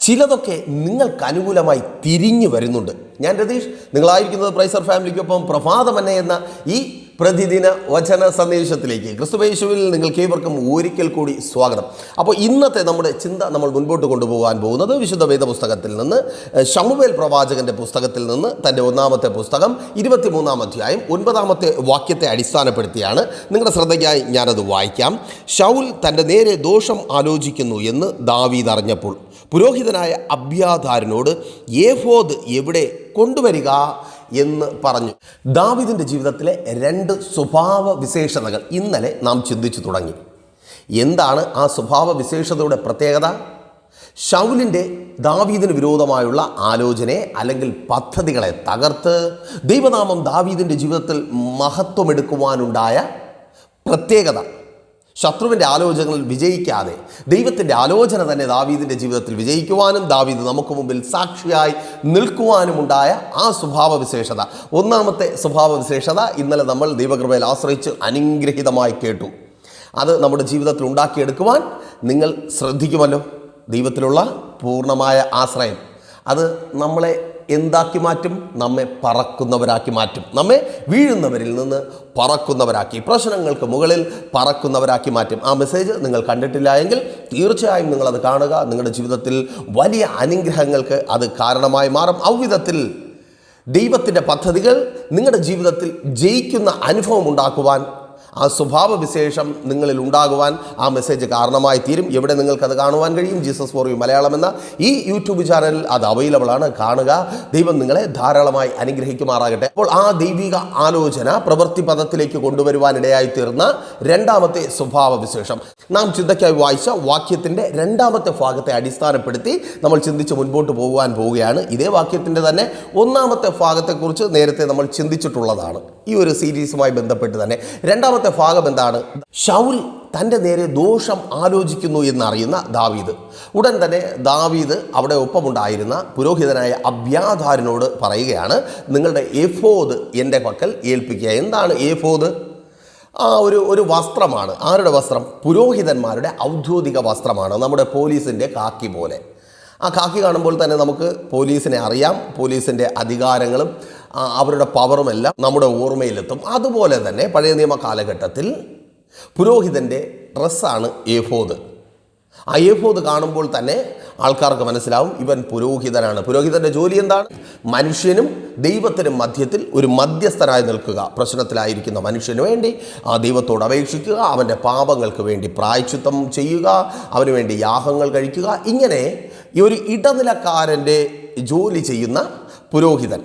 ചിലതൊക്കെ നിങ്ങൾക്ക് അനുകൂലമായി തിരിഞ്ഞു വരുന്നുണ്ട്. ഞാൻ രതീഷ്, നിങ്ങളായിരിക്കുന്നത് പ്രൈസർ ഫാമിലിക്കൊപ്പം പ്രഭാതമന്നെ എന്ന ഈ പ്രതിദിന വചന സന്ദേശത്തിലേക്ക് ക്രിസ്തുയേശുവിൽ നിങ്ങൾക്ക് ഏവർക്കും ഒരിക്കൽ കൂടി സ്വാഗതം. അപ്പോൾ ഇന്നത്തെ നമ്മുടെ ചിന്ത നമ്മൾ മുൻപോട്ട് കൊണ്ടുപോകാൻ പോകുന്നത് വിശുദ്ധ വേദപുസ്തകത്തിൽ നിന്ന്, ശമൂവേൽ പ്രവാചകന്റെ പുസ്തകത്തിൽ നിന്ന്, തൻ്റെ ഒന്നാമത്തെ പുസ്തകം 23-ാം അധ്യായം 9-ാമത്തെ വാക്യത്തെ അടിസ്ഥാനപ്പെടുത്തിയാണ്. നിങ്ങളുടെ ശ്രദ്ധയ്ക്കായി ഞാനത് വായിക്കാം. ശൗൽ തൻ്റെ നേരെ ദോഷം ആലോചിക്കുന്നു എന്ന് ദാവീദ് അറിഞ്ഞപ്പോൾ പുരോഹിതനായ അബ്യാഥാരിനോട് ഏഫോദ് എവിടെ കൊണ്ടുവരിക എന്ന് പറഞ്ഞു. ദാവീദിൻ്റെ ജീവിതത്തിലെ 2 സ്വഭാവ വിശേഷതകൾ ഇന്നലെ നാം ചിന്തിച്ചു തുടങ്ങി. എന്താണ് ആ സ്വഭാവ വിശേഷതയുടെ പ്രത്യേകത? ശൗലിൻ്റെ ദാവീദിന് വിരോധമായുള്ള ആലോചനയെ അല്ലെങ്കിൽ പദ്ധതികളെ തകർത്ത് ദൈവനാമം ദാവീദിൻ്റെ ജീവിതത്തിൽ മഹത്വമെടുക്കുവാനുണ്ടായ പ്രത്യേകത. ശത്രുവിൻ്റെ ആലോചനകളിൽ വിജയിക്കാതെ ദൈവത്തിൻ്റെ ആലോചന തന്നെ ദാവീദിൻ്റെ ജീവിതത്തിൽ വിജയിക്കുവാനും ദാവീദ് നമുക്ക് മുമ്പിൽ സാക്ഷിയായി നിൽക്കുവാനുമുണ്ടായ ആ സ്വഭാവ വിശേഷത. ഒന്നാമത്തെ സ്വഭാവ വിശേഷത ഇന്നലെ നമ്മൾ ദൈവകൃപയിൽ ആശ്രയിച്ച് അനുഗ്രഹീതമായി കേട്ടു. അത് നമ്മുടെ ജീവിതത്തിൽ ഉണ്ടാക്കിയെടുക്കുവാൻ നിങ്ങൾ ശ്രദ്ധിക്കുമല്ലോ. ദൈവത്തിലുള്ള പൂർണ്ണമായ ആശ്രയം അത് നമ്മളെ എന്താക്കി മാറ്റും? നമ്മെ പറക്കുന്നവരാക്കി മാറ്റും. നമ്മെ വീഴുന്നവരിൽ നിന്ന് പറക്കുന്നവരാക്കി, പ്രശ്നങ്ങൾക്ക് മുകളിൽ പറക്കുന്നവരാക്കി മാറ്റും. ആ മെസ്സേജ് നിങ്ങൾ കണ്ടിട്ടില്ല എങ്കിൽ തീർച്ചയായും നിങ്ങളത് കാണുക. നിങ്ങളുടെ ജീവിതത്തിൽ വലിയ അനുഗ്രഹങ്ങൾക്ക് അത് കാരണമായി മാറും. ഔവിധത്തിൽ ദൈവത്തിൻ്റെ പദ്ധതികൾ നിങ്ങളുടെ ജീവിതത്തിൽ ജയിക്കുന്ന അനുഭവം ഉണ്ടാക്കുവാൻ, ആ സ്വഭാവ വിശേഷം നിങ്ങളിൽ ഉണ്ടാകുവാൻ ആ മെസ്സേജ് കാരണമായി തീരും. എവിടെ നിങ്ങൾക്കത് കാണുവാൻ കഴിയും? ജീസസ് ഫോർ യു മലയാളം എന്ന ഈ യൂട്യൂബ് ചാനലിൽ അത് അവൈലബിൾ ആണ്. കാണുക. ദൈവം നിങ്ങളെ ധാരാളമായി അനുഗ്രഹിക്കുമാറാകട്ടെ. അപ്പോൾ ആ ദൈവിക ആലോചന പ്രവൃത്തി പദത്തിലേക്ക് കൊണ്ടുവരുവാനിടയായി തീർന്ന 2ാമത്തെ സ്വഭാവ വിശേഷം നാം ചിന്തയ്ക്കായി വായിച്ച വാക്യത്തിൻ്റെ 2ാമത്തെ ഭാഗത്തെ അടിസ്ഥാനപ്പെടുത്തി നമ്മൾ ചിന്തിച്ച് മുൻപോട്ട് പോകുവാൻ പോവുകയാണ്. ഇതേ വാക്യത്തിൻ്റെ തന്നെ 1ാമത്തെ ഭാഗത്തെക്കുറിച്ച് നേരത്തെ നമ്മൾ ചിന്തിച്ചിട്ടുള്ളതാണ്. ഈ ഒരു സീരീസുമായി ബന്ധപ്പെട്ട് തന്നെ 2ാമത്തെ ഭാഗം എന്താണ്? ശൗൽ തൻ്റെ നേരെ ദോഷം ആലോചിക്കുന്നു എന്നറിയുന്ന ദാവീദ്. ഉടൻ തന്നെ ദാവീദ് അവിടെ ഒപ്പമുണ്ടായിരുന്ന പുരോഹിതനായ അബ്യാഥാരിനോട് പറയുകയാണ്, നിങ്ങളുടെ ഏഫോദ് എൻ്റെ പക്കൽ ഏൽപ്പിക്കുക. എന്താണ് ഏഫോദ്? ഒരു വസ്ത്രമാണ്. ആരുടെ വസ്ത്രം? പുരോഹിതന്മാരുടെ ഔദ്യോഗിക വസ്ത്രമാണ്. നമ്മുടെ പോലീസിൻ്റെ കാക്കി പോലെ. ആ കാക്കി കാണുമ്പോൾ തന്നെ നമുക്ക് പോലീസിനെ അറിയാം. പോലീസിൻ്റെ അധികാരങ്ങളും അവരുടെ പവറുമെല്ലാം നമ്മുടെ ഓർമ്മയിലെത്തും. അതുപോലെ തന്നെ പഴയ നിയമ കാലഘട്ടത്തിൽ പുരോഹിതൻ്റെ ഡ്രസ്സാണ് ഏഫോദ്. ആ ഏഫോദ് കാണുമ്പോൾ തന്നെ ആൾക്കാർക്ക് മനസ്സിലാവും ഇവൻ പുരോഹിതനാണ്. പുരോഹിതൻ്റെ ജോലി എന്താണ്? മനുഷ്യനും ദൈവത്തിനും മധ്യത്തിൽ ഒരു മധ്യസ്ഥനായി നിൽക്കുക. പ്രശ്നത്തിലായിരിക്കുന്ന മനുഷ്യന് വേണ്ടി ആ ദൈവത്തോട് അപേക്ഷിക്കുക, അവൻ്റെ പാപങ്ങൾക്ക് വേണ്ടി പ്രായശ്ചിത്തം ചെയ്യുക, അവന് വേണ്ടി യാഗങ്ങൾ കഴിക്കുക. ഇങ്ങനെ ഈ ഒരു ഇടനിലക്കാരൻ്റെ ജോലി ചെയ്യുന്ന പുരോഹിതൻ,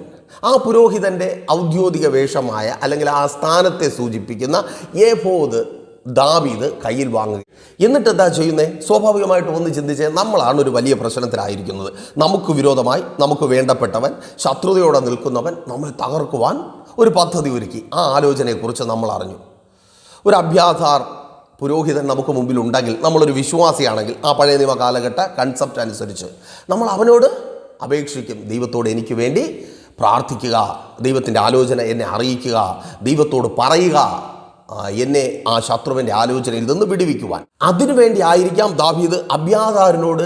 ആ പുരോഹിതൻ്റെ ഔദ്യോഗിക വേഷമായ അല്ലെങ്കിൽ ആ സ്ഥാനത്തെ സൂചിപ്പിക്കുന്ന ഏഫോദ് ദാവീദ് കയ്യിൽ വാങ്ങുക. എന്നിട്ട് എന്താ ചെയ്യുന്നത്? സ്വാഭാവികമായിട്ട് ഒന്ന് ചിന്തിച്ച്, നമ്മളാണ് ഒരു വലിയ പ്രശ്നത്തിലായിരിക്കുന്നത്. നമുക്ക് വിരോധമായി നമുക്ക് വേണ്ടപ്പെട്ടവൻ, ശത്രുതയോടെ നിൽക്കുന്നവൻ നമ്മെ തകർക്കുവാൻ ഒരു പദ്ധതി ഒരുക്കി. ആ ആലോചനയെക്കുറിച്ച് നമ്മൾ അറിഞ്ഞു. ഒരു അബ്യാഥാർ പുരോഹിതൻ നമുക്ക് മുമ്പിൽ ഉണ്ടെങ്കിൽ, നമ്മളൊരു വിശ്വാസിയാണെങ്കിൽ, ആ പഴയ നിയമ കാലഘട്ട കൺസെപ്റ്റ് അനുസരിച്ച് നമ്മൾ അവനോട് അപേക്ഷിക്കും, ദൈവത്തോട് എനിക്ക് വേണ്ടി പ്രാർത്ഥിക്കുക, ദൈവത്തിൻ്റെ ആലോചന എന്നെ അറിയിക്കുക, ദൈവത്തോട് പറയുക, എന്നെ ആ ശത്രുവിൻ്റെ ആലോചനയിൽ നിന്ന് വിടുവിക്കുവാൻ. അതിനുവേണ്ടി ആയിരിക്കാം ദാവീദ് അബ്യാഥാരിനോട്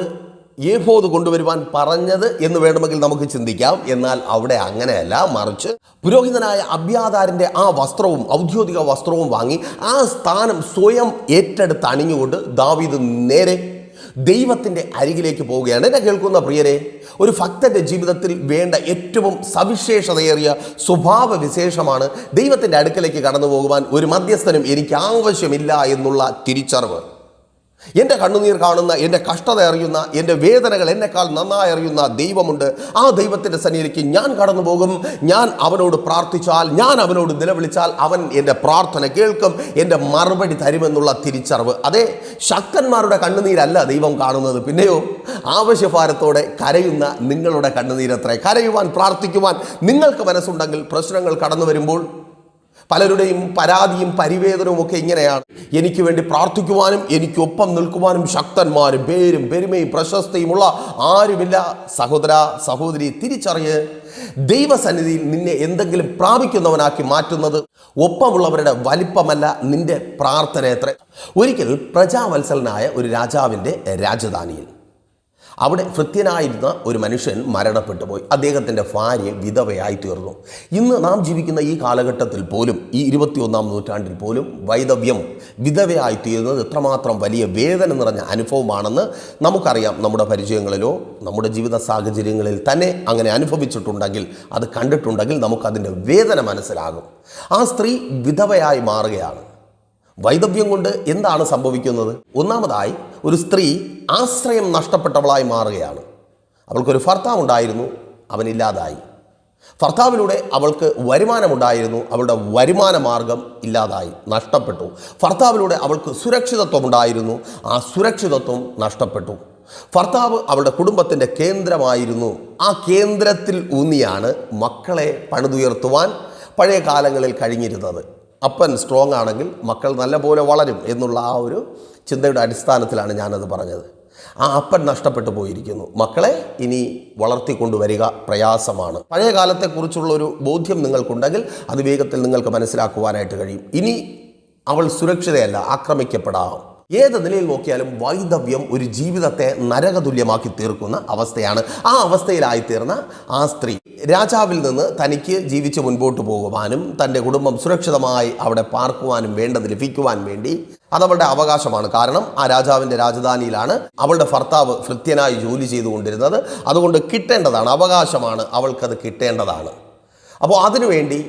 ഏഫോദ് കൊണ്ടുവരുവാൻ പറഞ്ഞത് എന്ന് വേണമെങ്കിൽ നമുക്ക് ചിന്തിക്കാം. എന്നാൽ അവിടെ അങ്ങനെയല്ല, മറിച്ച് പുരോഹിതനായ അബ്യാഥാരിൻ്റെ ആ വസ്ത്രവും ഔദ്യോഗിക വസ്ത്രവും വാങ്ങി ആ സ്ഥാനം സ്വയം ഏറ്റെടുത്ത് അണിഞ്ഞുകൊണ്ട് ദാവീദ് നേരെ ദൈവത്തിൻ്റെ അരികിലേക്ക് പോവുകയാണ്. എന്നെ കേൾക്കുന്ന പ്രിയരെ, ഒരു ഭക്തൻ്റെ ജീവിതത്തിൽ വേണ്ട ഏറ്റവും സവിശേഷതയേറിയ സ്വഭാവ വിശേഷമാണ് ദൈവത്തിൻ്റെ അടുക്കലേക്ക് കടന്നു പോകുവാൻ ഒരു മധ്യസ്ഥനും എനിക്ക് ആവശ്യമില്ല എന്നുള്ള തിരിച്ചറിവ്. എൻ്റെ കണ്ണുനീർ കാണുന്ന, എൻ്റെ കഷ്ടത അറിയുന്ന, എൻ്റെ വേദനകൾ എന്നെക്കാൾ നന്നായി അറിയുന്ന ദൈവമുണ്ട്. ആ ദൈവത്തിൻ്റെ സന്നിധിയിലേക്ക് ഞാൻ കടന്നു പോകും. ഞാൻ അവനോട് പ്രാർത്ഥിച്ചാൽ, ഞാൻ അവനോട് നിലവിളിച്ചാൽ അവൻ എൻ്റെ പ്രാർത്ഥന കേൾക്കും, എൻ്റെ മറുപടി തരുമെന്നുള്ള തിരിച്ചറിവ്. അതേ, ശക്തന്മാരുടെ കണ്ണുനീരല്ല ദൈവം കാണുന്നത്. പിന്നെയോ ആവശ്യഭാരത്തോടെ കരയുന്ന നിങ്ങളുടെ കണ്ണുനീരത്രേ. കരയുവാൻ, പ്രാർത്ഥിക്കുവാൻ നിങ്ങൾക്ക് മനസ്സുണ്ടെങ്കിൽ പ്രശ്നങ്ങൾ കടന്നു വരുമ്പോൾ പലരുടെയും പരാതിയും പരിവേദനവും ഒക്കെ ഇങ്ങനെയാണ്. എനിക്ക് വേണ്ടി പ്രാർത്ഥിക്കുവാനും എനിക്കൊപ്പം നിൽക്കുവാനും ശക്തന്മാരും പേരും പെരുമയും പ്രശസ്തിയുമുള്ള ആരുമില്ല. സഹോദര സഹോദരി, തിരിച്ചറിയ്, ദൈവസന്നിധിയിൽ നിന്നെ എന്തെങ്കിലും പ്രാപിക്കുന്നവനാക്കി മാറ്റുന്നത് ഒപ്പമുള്ളവരുടെ വലിപ്പമല്ല, നിന്റെ പ്രാർത്ഥന എത്ര. ഒരിക്കൽ പ്രജാവത്സലനായ ഒരു രാജാവിൻ്റെ രാജധാനിയിൽ അവിടെ ഭൃത്യനായിരുന്ന ഒരു മനുഷ്യൻ മരണപ്പെട്ടു പോയി. അദ്ദേഹത്തിൻ്റെ ഭാര്യ വിധവയായി തീർന്നു. ഇന്ന് നാം ജീവിക്കുന്ന ഈ കാലഘട്ടത്തിൽ പോലും, ഈ 21-ാം നൂറ്റാണ്ടിൽ പോലും വൈധവ്യം, വിധവയായി തീരുന്നത് എത്രമാത്രം വലിയ വേദന നിറഞ്ഞ അനുഭവമാണെന്ന് നമുക്കറിയാം. നമ്മുടെ പരിചയങ്ങളിലോ നമ്മുടെ ജീവിത സാഹചര്യങ്ങളിൽ തന്നെ അങ്ങനെ അനുഭവിച്ചിട്ടുണ്ടെങ്കിൽ, അത് കണ്ടിട്ടുണ്ടെങ്കിൽ നമുക്കതിൻ്റെ വേദന മനസ്സിലാകും. ആ സ്ത്രീ വിധവയായി മാറുകയാണ്. വൈധവ്യം കൊണ്ട് എന്താണ് സംഭവിക്കുന്നത്? ഒന്നാമതായി, ഒരു സ്ത്രീ ആശ്രയം നഷ്ടപ്പെട്ടവളായി മാറുകയാണ്. അവൾക്കൊരു ഭർത്താവുണ്ടായിരുന്നു, അവനില്ലാതായി. ഭർത്താവിലൂടെ അവൾക്ക് വരുമാനമുണ്ടായിരുന്നു, അവളുടെ വരുമാന മാർഗം ഇല്ലാതായി, നഷ്ടപ്പെട്ടു. ഭർത്താവിലൂടെ അവൾക്ക് സുരക്ഷിതത്വം ഉണ്ടായിരുന്നു, ആ സുരക്ഷിതത്വം നഷ്ടപ്പെട്ടു. ഭർത്താവ് അവളുടെ കുടുംബത്തിൻ്റെ കേന്ദ്രമായിരുന്നു. ആ കേന്ദ്രത്തിൽ ഊന്നിയാണ് മക്കളെ പണിതുയർത്തുവാൻ പഴയ കാലങ്ങളിൽ കഴിഞ്ഞിരുന്നത്. അപ്പൻ സ്ട്രോങ് ആണെങ്കിൽ മക്കൾ നല്ലപോലെ വളരും എന്നുള്ള ആ ഒരു ചിന്തയുടെ അടിസ്ഥാനത്തിലാണ് ഞാനത് പറഞ്ഞത്. ആ അപ്പൻ നഷ്ടപ്പെട്ടു പോയിരിക്കുന്നു. മക്കളെ ഇനി വളർത്തിക്കൊണ്ടുവരിക പ്രയാസമാണ്. പഴയ കാലത്തെക്കുറിച്ചുള്ളൊരു ബോധ്യം നിങ്ങൾക്കുണ്ടെങ്കിൽ അത് വേഗത്തിൽ നിങ്ങൾക്ക് മനസ്സിലാക്കുവാനായിട്ട് കഴിയും. ഇനി അവൾ സുരക്ഷിതയല്ല, ആക്രമിക്കപ്പെടാം. ഏത് നിലയിൽ നോക്കിയാലും വൈധവ്യം ഒരു ജീവിതത്തെ നരകതുല്യമാക്കി തീർക്കുന്ന അവസ്ഥയാണ്. ആ അവസ്ഥയിലായിത്തീർന്ന ആ സ്ത്രീ രാജാവിൽ നിന്ന് തനിക്ക് ജീവിച്ച് മുൻപോട്ട് പോകുവാനും തൻ്റെ കുടുംബം സുരക്ഷിതമായി അവിടെ പാർക്കുവാനും വേണ്ടത് ലഭിക്കുവാൻ വേണ്ടി അതവളുടെ അവകാശമാണ്. കാരണം ആ രാജാവിൻ്റെ രാജധാനിയിലാണ് അവളുടെ ഭർത്താവ് ഭൃത്യനായി ജോലി ചെയ്തുകൊണ്ടിരുന്നത്. അതുകൊണ്ട് കിട്ടേണ്ടതാണ്, അവകാശമാണ്, അവൾക്കത് കിട്ടേണ്ടതാണ്. അപ്പോൾ അതിനുവേണ്ടി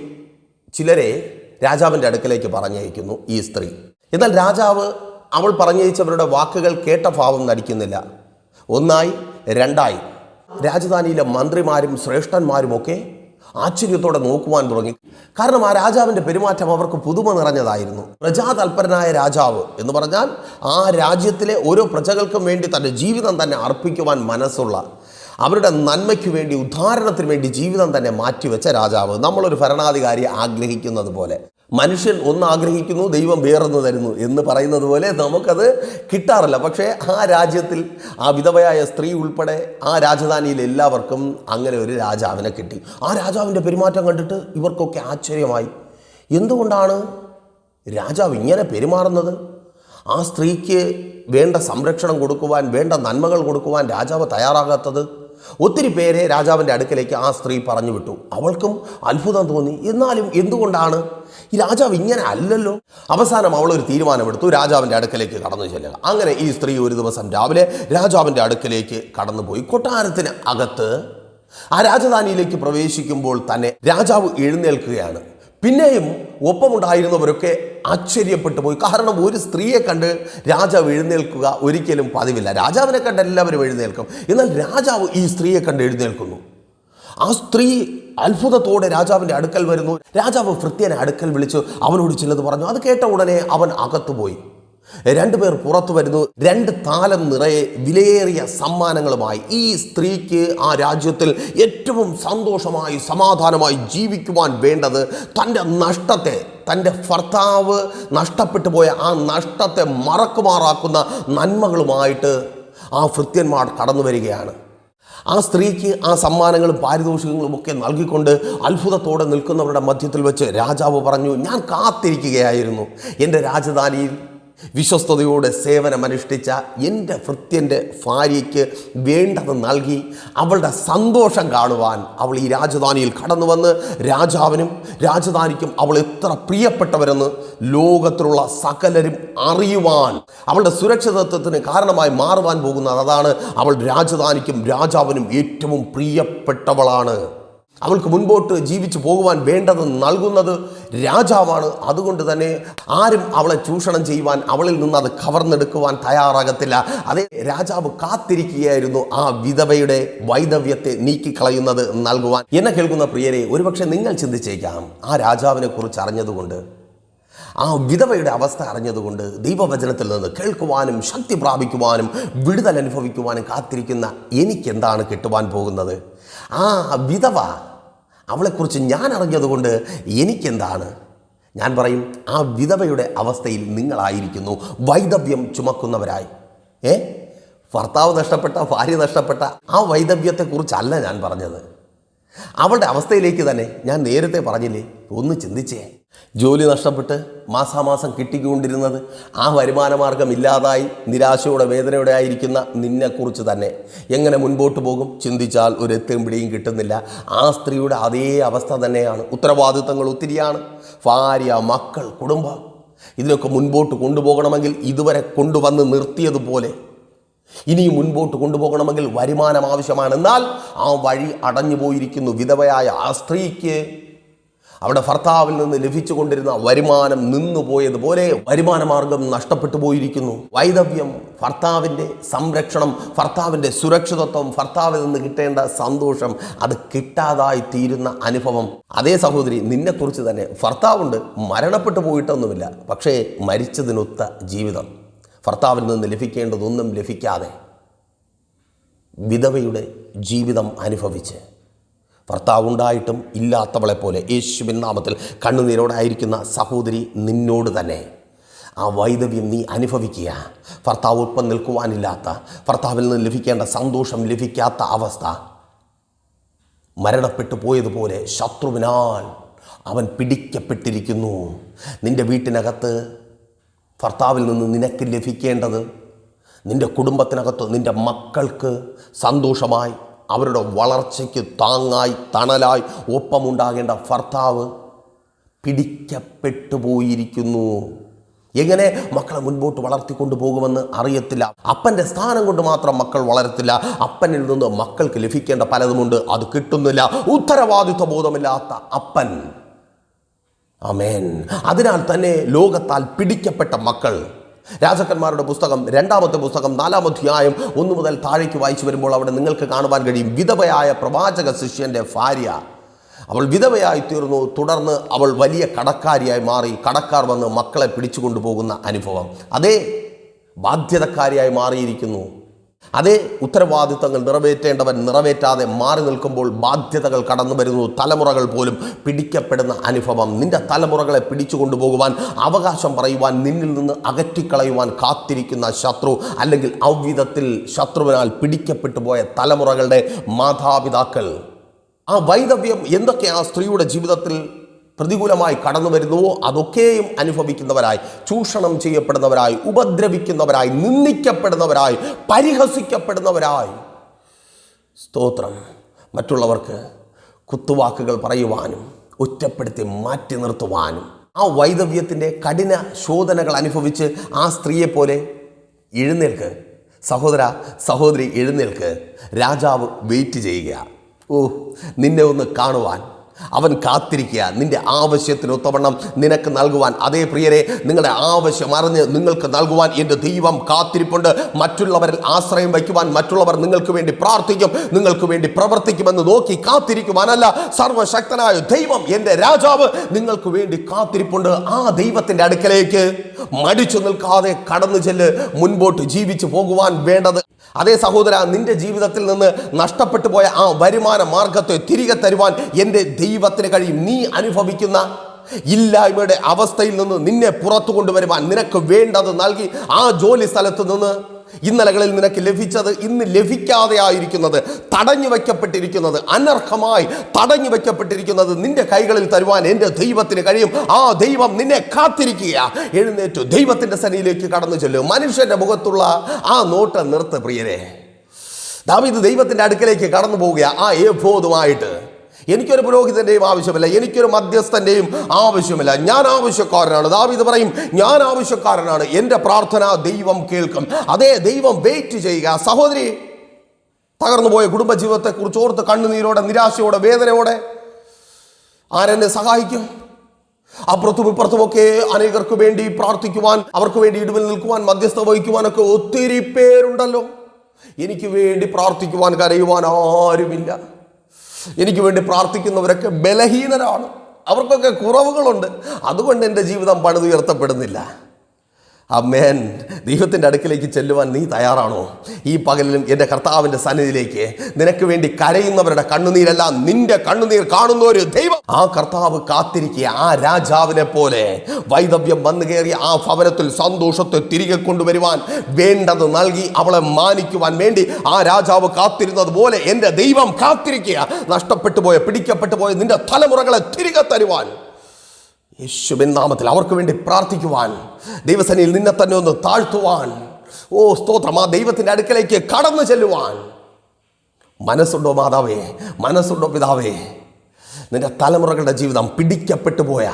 ചിലരെ രാജാവിൻ്റെ അടുക്കലേക്ക് പറഞ്ഞയക്കുന്നു ഈ സ്ത്രീ. എന്നാൽ രാജാവ് അവൾ പറഞ്ഞയച്ചവരുടെ വാക്കുകൾ കേട്ട ഭാവം നടിക്കുന്നില്ല. ഒന്നായി, രണ്ടായി, രാജധാനിയിലെ മന്ത്രിമാരും ശ്രേഷ്ഠന്മാരുമൊക്കെ ആശ്ചര്യത്തോടെ നോക്കുവാൻ തുടങ്ങി. കാരണം ആ രാജാവിൻ്റെ പെരുമാറ്റം അവർക്ക് പുതുമ നിറഞ്ഞതായിരുന്നു. പ്രജാതൽപരനായ രാജാവ് എന്ന് പറഞ്ഞാൽ ആ രാജ്യത്തിലെ ഓരോ പ്രജകൾക്കും വേണ്ടി തൻ്റെ ജീവിതം തന്നെ അർപ്പിക്കുവാൻ മനസ്സുള്ള, അവരുടെ നന്മയ്ക്ക് വേണ്ടി, ഉദ്ധാരണത്തിന് വേണ്ടി ജീവിതം തന്നെ മാറ്റിവെച്ച രാജാവ്. നമ്മളൊരു ഭരണാധികാരി ആഗ്രഹിക്കുന്നത് പോലെ, മനുഷ്യൻ ഒന്ന് ആഗ്രഹിക്കുന്നു, ദൈവം വേറൊന്ന് തരുന്നു എന്ന് പറയുന്നത് പോലെ നമുക്കത് കിട്ടാറില്ല. പക്ഷേ ആ രാജ്യത്തിൽ ആ വിധവയായ സ്ത്രീ ഉൾപ്പെടെ ആ രാജധാനിയിൽ എല്ലാവർക്കും അങ്ങനെ ഒരു രാജാവിനെ കിട്ടി. ആ രാജാവിൻ്റെ പെരുമാറ്റം കണ്ടിട്ട് ഇവർക്കൊക്കെ ആശ്ചര്യമായി. എന്തുകൊണ്ടാണ് രാജാവ് ഇങ്ങനെ പെരുമാറുന്നത്? ആ സ്ത്രീക്ക് വേണ്ട സംരക്ഷണം കൊടുക്കുവാൻ, വേണ്ട നന്മകൾ കൊടുക്കുവാൻ രാജാവ് തയ്യാറാകാത്തത്? ഒത്തിരി പേരെ രാജാവിൻ്റെ അടുക്കലേക്ക് ആ സ്ത്രീ പറഞ്ഞു വിട്ടു. അവൾക്കും അത്ഭുതം തോന്നി. എന്നാലും എന്തുകൊണ്ടാണ് ഈ രാജാവ് ഇങ്ങനെ അല്ലല്ലോ? അവസാനം അവളൊരു തീരുമാനമെടുത്തു, രാജാവിൻ്റെ അടുക്കലേക്ക് കടന്നു ചെല്ലുക. അങ്ങനെ ഈ സ്ത്രീ ഒരു ദിവസം രാവിലെ രാജാവിൻ്റെ അടുക്കലേക്ക് കടന്നുപോയി. കൊട്ടാരത്തിന് അകത്ത് ആ രാജധാനിയിലേക്ക് പ്രവേശിക്കുമ്പോൾ തന്നെ രാജാവ് എഴുന്നേൽക്കുകയാണ്. പിന്നെയും ഒപ്പമുണ്ടായിരുന്നവരൊക്കെ ആശ്ചര്യപ്പെട്ടു പോയി. കാരണം ഒരു സ്ത്രീയെ കണ്ട് രാജാവ് എഴുന്നേൽക്കുക ഒരിക്കലും പതിവില്ല. രാജാവിനെ കണ്ട് എല്ലാവരും എഴുന്നേൽക്കും. എന്നാൽ രാജാവ് ഈ സ്ത്രീയെ കണ്ട് എഴുന്നേൽക്കുന്നു. ആ സ്ത്രീ അത്ഭുതത്തോടെ രാജാവിൻ്റെ അടുക്കൽ വരുന്നു. രാജാവ് ഭൃത്യനെ അടുക്കൽ വിളിച്ചു അവനോട് ചിലത് പറഞ്ഞു. അത് കേട്ട ഉടനെ അവൻ അകത്തുപോയി. രണ്ടുപേർ പുറത്തു വരുന്നു. 2 താലം നിറയെ വിലയേറിയ സമ്മാനങ്ങളുമായി. ഈ സ്ത്രീക്ക് ആ രാജ്യത്തിൽ ഏറ്റവും സന്തോഷമായി സമാധാനമായി ജീവിക്കുവാൻ വേണ്ടത് തൻ്റെ നഷ്ടത്തെ, തൻ്റെ ഭർത്താവ് നഷ്ടപ്പെട്ടു പോയ ആ നഷ്ടത്തെ മറക്കുമാറാക്കുന്ന നന്മകളുമായിട്ട് ആ ഭൃത്യന്മാർ കടന്നു വരികയാണ്. ആ സ്ത്രീക്ക് ആ സമ്മാനങ്ങളും പാരിതോഷികങ്ങളും ഒക്കെ നൽകിക്കൊണ്ട് അത്ഭുതത്തോടെ നിൽക്കുന്നവരുടെ മധ്യത്തിൽ വെച്ച് രാജാവ് പറഞ്ഞു, ഞാൻ കാത്തിരിക്കുകയായിരുന്നു. എൻ്റെ രാജധാനിയിൽ വിശ്വസ്തയോടെ സേവനമനുഷ്ഠിച്ച എൻ്റെ ഭൃത്യൻ്റെ ഭാര്യയ്ക്ക് വേണ്ടത് നൽകി അവളുടെ സന്തോഷം കാണുവാൻ അവൾ ഈ രാജധാനിയിൽ കടന്നു വന്ന് രാജാവിനും രാജധാനിക്കും അവൾ എത്ര പ്രിയപ്പെട്ടവരെന്ന് ലോകത്തിലുള്ള സകലരും അറിയുവാൻ, അവളുടെ സുരക്ഷിതത്വത്തിന് കാരണമായി മാറുവാൻ പോകുന്നത് അതാണ്. അവൾ രാജധാനിക്കും രാജാവിനും ഏറ്റവും പ്രിയപ്പെട്ടവളാണ്. അവൾക്ക് മുൻപോട്ട് ജീവിച്ചു പോകുവാൻ വേണ്ടത് നൽകുന്നത് രാജാവാണ്. അതുകൊണ്ട് തന്നെ ആരും അവളെ ചൂഷണം ചെയ്യുവാൻ, അവളിൽ നിന്ന് അത് കവർന്നെടുക്കുവാൻ തയ്യാറാകത്തില്ല. അതേ രാജാവ് കാത്തിരിക്കുകയായിരുന്നു ആ വിധവയുടെ വൈധവ്യത്തെ നീക്കിക്കളയുന്നത് നൽകുവാൻ. എന്നെ കേൾക്കുന്ന പ്രിയരെ, ഒരുപക്ഷെ നിങ്ങൾ ചിന്തിച്ചേക്കാം, ആ രാജാവിനെ കുറിച്ച് അറിഞ്ഞതുകൊണ്ട്, ആ വിധവയുടെ അവസ്ഥ അറിഞ്ഞതുകൊണ്ട് ദൈവവചനത്തിൽ നിന്ന് കേൾക്കുവാനും ശക്തി പ്രാപിക്കുവാനും വിടുതൽ അനുഭവിക്കുവാനും കാത്തിരിക്കുന്ന എനിക്കെന്താണ് കിട്ടുവാൻ പോകുന്നത്? ആ വിധവ, അവളെക്കുറിച്ച് ഞാൻ അറിഞ്ഞതുകൊണ്ട് എനിക്കെന്താണ്? ഞാൻ പറയും, ആ വിധവയുടെ അവസ്ഥയിൽ നിങ്ങളായിരിക്കുന്നു, വൈധവ്യം ചുമക്കുന്നവരായി. ഭർത്താവ് നഷ്ടപ്പെട്ട, ഭാര്യ നഷ്ടപ്പെട്ട ആ വൈധവ്യത്തെക്കുറിച്ചല്ല ഞാൻ പറഞ്ഞത്. അവളുടെ അവസ്ഥയിലേക്ക് തന്നെ ഞാൻ നേരത്തെ പറഞ്ഞില്ലേ, ഒന്ന് ചിന്തിച്ചേ. ജോലി നഷ്ടപ്പെട്ട് മാസാമാസം കിട്ടിക്കൊണ്ടിരുന്നത് ആ വരുമാനമാർഗം ഇല്ലാതായി നിരാശയോടെ വേദനയോടെ ആയിരിക്കുന്ന നിന്നെക്കുറിച്ച് തന്നെ എങ്ങനെ മുൻപോട്ട് പോകും ചിന്തിച്ചാൽ ഒരു എത്തും പിടിയും കിട്ടുന്നില്ല. ആ സ്ത്രീയുടെ അതേ അവസ്ഥ തന്നെയാണ്. ഉത്തരവാദിത്തങ്ങൾ ഒത്തിരിയാണ്. ഭാര്യ, മക്കൾ, കുടുംബം, ഇതിനൊക്കെ മുൻപോട്ട് കൊണ്ടുപോകണമെങ്കിൽ ഇതുവരെ കൊണ്ടുവന്ന് നിർത്തിയതുപോലെ ഇനിയും മുൻപോട്ട് കൊണ്ടുപോകണമെങ്കിൽ വരുമാനം ആവശ്യമാണ്. എന്നാൽ ആ വഴി അടഞ്ഞു പോയിരിക്കുന്നു. വിധവയായ ആ സ്ത്രീക്ക് അവിടെ ഭർത്താവിൽ നിന്ന് ലഭിച്ചുകൊണ്ടിരുന്ന വരുമാനം നിന്നുപോയതുപോലെ വരുമാന മാർഗം നഷ്ടപ്പെട്ടു പോയിരിക്കുന്നു. വൈദവ്യം, ഭർത്താവിൻ്റെ സംരക്ഷണം, ഭർത്താവിൻ്റെ സുരക്ഷിതത്വം, ഭർത്താവിൽ നിന്ന് കിട്ടേണ്ട സന്തോഷം അത് കിട്ടാതായി തീരുന്ന അനുഭവം. അതേ സഹോദരി, നിന്നെക്കുറിച്ച് തന്നെ ഭർത്താവുണ്ട്, മരണപ്പെട്ടു പോയിട്ടൊന്നുമില്ല, പക്ഷേ മരിച്ചതിനൊത്ത ജീവിതം, ഭർത്താവിൽ നിന്ന് ലഭിക്കേണ്ടതൊന്നും ലഭിക്കാതെ വിധവയുടെ ജീവിതം അനുഭവിച്ച് ഭർത്താവുണ്ടായിട്ടും ഇല്ലാത്തവളെ പോലെ യേശുവിൻ നാമത്തിൽ കണ്ണുനീരോടായിരിക്കുന്ന സഹോദരി, നിന്നോട് തന്നെ ആ വൈദവ്യം നീ അനുഭവിക്കുക. ഭർത്താവ് ഒപ്പം നിൽക്കുവാനില്ലാത്ത, ഭർത്താവിൽ നിന്ന് ലഭിക്കേണ്ട സന്തോഷം ലഭിക്കാത്ത അവസ്ഥ, മരണപ്പെട്ടു പോയതുപോലെ ശത്രുവിനാൽ അവൻ പിടിക്കപ്പെട്ടിരിക്കുന്നു. നിൻ്റെ വീട്ടിനകത്ത് ഭർത്താവിൽ നിന്ന് നിനക്ക് ലഭിക്കേണ്ടത്, നിൻ്റെ കുടുംബത്തിനകത്ത് നിൻ്റെ മക്കൾക്ക് സന്തോഷമായി അവരുടെ വളർച്ചയ്ക്ക് താങ്ങായി തണലായി ഒപ്പമുണ്ടാകേണ്ട ഭർത്താവ് പിടിക്കപ്പെട്ടു പോയിരിക്കുന്നു. എങ്ങനെ മക്കളെ മുൻപോട്ട് വളർത്തിക്കൊണ്ടു പോകുമെന്ന് അറിയത്തില്ല. അപ്പൻ്റെ സ്ഥാനം കൊണ്ട് മാത്രം മക്കൾ വളരത്തില്ല. അപ്പനിൽ നിന്ന് മക്കൾക്ക് ലഭിക്കേണ്ട പലതുമുണ്ട്, അത് കിട്ടുന്നില്ല. ഉത്തരവാദിത്വ ബോധമില്ലാത്ത അപ്പൻ. ആമേൻ. അതിനാൽ തന്നെ ലോകത്താൽ പിടിക്കപ്പെട്ട മക്കൾ. രാജാക്കന്മാരുടെ പുസ്തകം 2-ാമത്തെ പുസ്തകം 4-ാം അധ്യായം 1 മുതൽ താഴേക്ക് വായിച്ചു വരുമ്പോൾ അവിടെ നിങ്ങൾക്ക് കാണുവാൻ കഴിയും, വിധവയായ പ്രവാചക ശിഷ്യൻ്റെ ഭാര്യ, അവൾ വിധവയായി തീർന്നു. തുടർന്ന് അവൾ വലിയ കടക്കാരിയായി മാറി. കടക്കാർ വന്ന് മക്കളെ പിടിച്ചു കൊണ്ടുപോകുന്ന അനുഭവം. അതേ ബാധ്യതക്കാരിയായി മാറിയിരിക്കുന്നു. അതേ ഉത്തരവാദിത്തങ്ങൾ നിറവേറ്റേണ്ടവൻ നിറവേറ്റാതെ മാറി നിൽക്കുമ്പോൾ ബാധ്യതകൾ കടന്നു വരുന്നു. തലമുറകൾ പോലും പിടിക്കപ്പെടുന്ന അനുഭവം. നിന്റെ തലമുറകളെ പിടിച്ചു കൊണ്ടുപോകുവാൻ, അവകാശം പറയുവാൻ, നിന്നിൽ നിന്ന് അകറ്റിക്കളയുവാൻ കാത്തിരിക്കുന്ന ശത്രു, അല്ലെങ്കിൽ ഔവിധത്തിൽ ശത്രുവിനാൽ പിടിക്കപ്പെട്ടു പോയ തലമുറകളുടെ മാതാപിതാക്കൾ. ആ വൈദവ്യം എന്തൊക്കെ ആ സ്ത്രീയുടെ ജീവിതത്തിൽ പ്രതികൂലമായി കടന്നു വരുന്നുവോ അതൊക്കെയും അനുഭവിക്കുന്നവരായി, ചൂഷണം ചെയ്യപ്പെടുന്നവരായി, ഉപദ്രവിക്കുന്നവരായി, നിന്ദിക്കപ്പെടുന്നവരായി, പരിഹസിക്കപ്പെടുന്നവരായി, സ്തോത്രം, മറ്റുള്ളവർക്ക് കുത്തുവാക്കുകൾ പറയുവാനും ഒറ്റപ്പെടുത്തി മാറ്റി നിർത്തുവാനും ആ വൈദവ്യത്തിൻ്റെ കഠിന ശോധനകൾ അനുഭവിച്ച് ആ സ്ത്രീയെപ്പോലെ എഴുന്നേൽക്ക് സഹോദര, സഹോദരി, എഴുന്നേൽക്ക്. രാജാവ് വെയിറ്റ് ചെയ്യുക. നിന്നെ ഒന്ന് കാണുവാൻ അവൻ കാത്തിരിക്കുക, നിന്റെ ആവശ്യത്തിനൊത്തവണ്ണം നിനക്ക് നൽകുവാൻ. അതേ പ്രിയരെ, നിങ്ങളുടെ ആവശ്യം അറിഞ്ഞ് നിങ്ങൾക്ക് നൽകുവാൻ എൻ്റെ ദൈവം കാത്തിരിപ്പുണ്ട്. മറ്റുള്ളവരിൽ ആശ്രയം വയ്ക്കുവാൻ, മറ്റുള്ളവർ നിങ്ങൾക്ക് വേണ്ടി പ്രാർത്ഥിക്കും, നിങ്ങൾക്ക് വേണ്ടി പ്രവർത്തിക്കുമെന്ന് നോക്കി കാത്തിരിക്കുവാനല്ല, സർവശക്തനായ ദൈവം എൻ്റെ രാജാവ് നിങ്ങൾക്ക് വേണ്ടി കാത്തിരിപ്പുണ്ട്. ആ ദൈവത്തിൻ്റെ അടുക്കലേക്ക് മടിച്ചു നിൽക്കാതെ കടന്നു ചെല്ല്. മുൻപോട്ട് ജീവിച്ചു പോകുവാൻ വേണ്ടത്. അതേ സഹോദര, നിന്റെ ജീവിതത്തിൽ നിന്ന് നഷ്ടപ്പെട്ടു പോയ ആ വരുമാന മാർഗത്തെ തിരികെ തരുവാൻ എൻ്റെ ദൈവത്തിന് കഴിയും. നീ അനുഭവിക്കുന്ന ഇല്ലായ്മയുടെ അവസ്ഥയിൽ നിന്ന് നിന്നെ പുറത്തു കൊണ്ടുവരുവാൻ, നിനക്ക് വേണ്ടത് നൽകി ആ ജോലി സ്ഥലത്ത് നിന്ന് ഇന്നലകളിൽ നിനക്ക് ലഭിച്ചത് ഇന്ന് ലഭിക്കാതെ ആയിരിക്കുന്നത്, തടഞ്ഞു വയ്ക്കപ്പെട്ടിരിക്കുന്നത്, അനർഹമായി തടഞ്ഞു വയ്ക്കപ്പെട്ടിരിക്കുന്നത് നിന്റെ കൈകളിൽ തരുവാൻ എൻ്റെ ദൈവത്തിന് കഴിയും. ആ ദൈവം നിന്നെ കാത്തിരിക്കുക. എഴുന്നേറ്റു ദൈവത്തിൻ്റെ സന്നിധിയിലേക്ക് കടന്നു ചെല്ലും. മനുഷ്യൻ്റെ മുഖത്തുള്ള ആ നോട്ടം നിർത്ത് പ്രിയരെ. ദാവീദ് ദൈവത്തിൻ്റെ അടുക്കലേക്ക് കടന്നു പോവുക ആ ഏഫോദുമായിട്ട്. എനിക്കൊരു പുരോഹിതൻ്റെയും ആവശ്യമില്ല, എനിക്കൊരു മധ്യസ്ഥൻ്റെയും ആവശ്യമില്ല, ഞാൻ ആവശ്യക്കാരനാണ്. ദാവീദ് പറയും, ഞാൻ ആവശ്യക്കാരനാണ്, എൻ്റെ പ്രാർത്ഥന ദൈവം കേൾക്കും. അതേ ദൈവം വെയിറ്റ് ചെയ്യുക. സഹോദരി, തകർന്നുപോയ കുടുംബജീവിതത്തെക്കുറിച്ച് ഓർത്ത് കണ്ണുനീരോടെ, നിരാശയോടെ, വേദനയോടെ ആരെന്നെ സഹായിക്കും? അപ്പുറത്തും ഇപ്പുറത്തുമൊക്കെ അനേകർക്ക് വേണ്ടി പ്രാർത്ഥിക്കുവാൻ, അവർക്ക് വേണ്ടി ഇടിവിൽ നിൽക്കുവാൻ, മധ്യസ്ഥ വഹിക്കുവാനൊക്കെ ഒത്തിരി പേരുണ്ടല്ലോ. എനിക്ക് വേണ്ടി പ്രാർത്ഥിക്കുവാൻ, കരയുവാൻ ആരുമില്ല. എനിക്ക് വേണ്ടി പ്രാർത്ഥിക്കുന്നവരൊക്കെ ബലഹീനരാണ്, അവർക്കൊക്കെ കുറവുകളുണ്ട്. അതുകൊണ്ട് എൻ്റെ ജീവിതം പണിതുയർത്തപ്പെടുന്നില്ല. ആമേൻ. ദൈവത്തിൻ്റെ അടുക്കിലേക്ക് ചെല്ലുവാൻ നീ തയ്യാറാണോ? ഈ പകലിലും എൻ്റെ കർത്താവിൻ്റെ സന്നിധിയിലേക്ക് നിനക്ക് വേണ്ടി കരയുന്നവരുടെ കണ്ണുനീരെല്ലാം നിന്റെ കണ്ണുനീർ കാണുന്ന ഒരു ദൈവം, ആ കർത്താവ് കാത്തിരിക്കുക. ആ രാജാവിനെ പോലെ വൈദവ്യം വന്നു കയറിയ ആ ഭവനത്തിൽ സന്തോഷത്തെ തിരികെ കൊണ്ടുവരുവാൻ, വേണ്ടത് നൽകി അവളെ മാനിക്കുവാൻ വേണ്ടി ആ രാജാവ് കാത്തിരുന്നത് പോലെ എൻ്റെ ദൈവം കാത്തിരിക്കുക. നഷ്ടപ്പെട്ടു പോയ, പിടിക്കപ്പെട്ടു പോയ നിന്റെ തലമുറകളെ തിരികെ തരുവാൻ യേശുവിൻ നാമത്തിൽ അവർക്ക് വേണ്ടി പ്രാർത്ഥിക്കുവാൻ, ദൈവസന്നിധിയിൽ നിന്നെ തന്നെ ഒന്ന് താഴ്ത്തുവാൻ, സ്തോത്രം, ആ ദൈവത്തിൻ്റെ അടുക്കലേക്ക് കടന്നു ചെല്ലുവാൻ മനസ്സുണ്ടോ മാതാവേ, മനസ്സുണ്ടോ പിതാവേ? നിന്റെ തലമുറകളുടെ ജീവിതം പിടിക്കപ്പെട്ടു പോയ,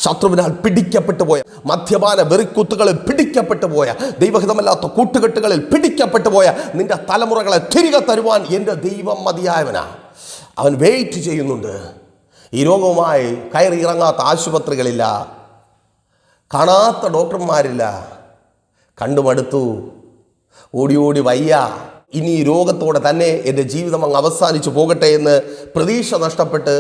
ശത്രുവിനാൽ പിടിക്കപ്പെട്ടു പോയ, മദ്യപാന വെറിക്കുത്തുകളിൽ പിടിക്കപ്പെട്ടു പോയ, ദൈവഹിതമല്ലാത്ത കൂട്ടുകെട്ടുകളിൽ പിടിക്കപ്പെട്ടു പോയ നിന്റെ തലമുറകളെ തിരികെ തരുവാൻ എൻ്റെ ദൈവം മതിയായവനാ. അവൻ വെയിറ്റ് ചെയ്യുന്നുണ്ട്. ഈ രോഗവുമായി കയറി ഇറങ്ങാത്ത ആശുപത്രികളില്ല, കാണാത്ത ഡോക്ടർമാരില്ല. കണ്ടുമടുത്തു, ഓടി ഓടി വയ്യ, ഇനി ഈ രോഗത്തോടെ തന്നെ എൻ്റെ ജീവിതം അങ്ങ് അവസാനിച്ചു പോകട്ടെ എന്ന് പ്രതീക്ഷ നഷ്ടപ്പെട്ട്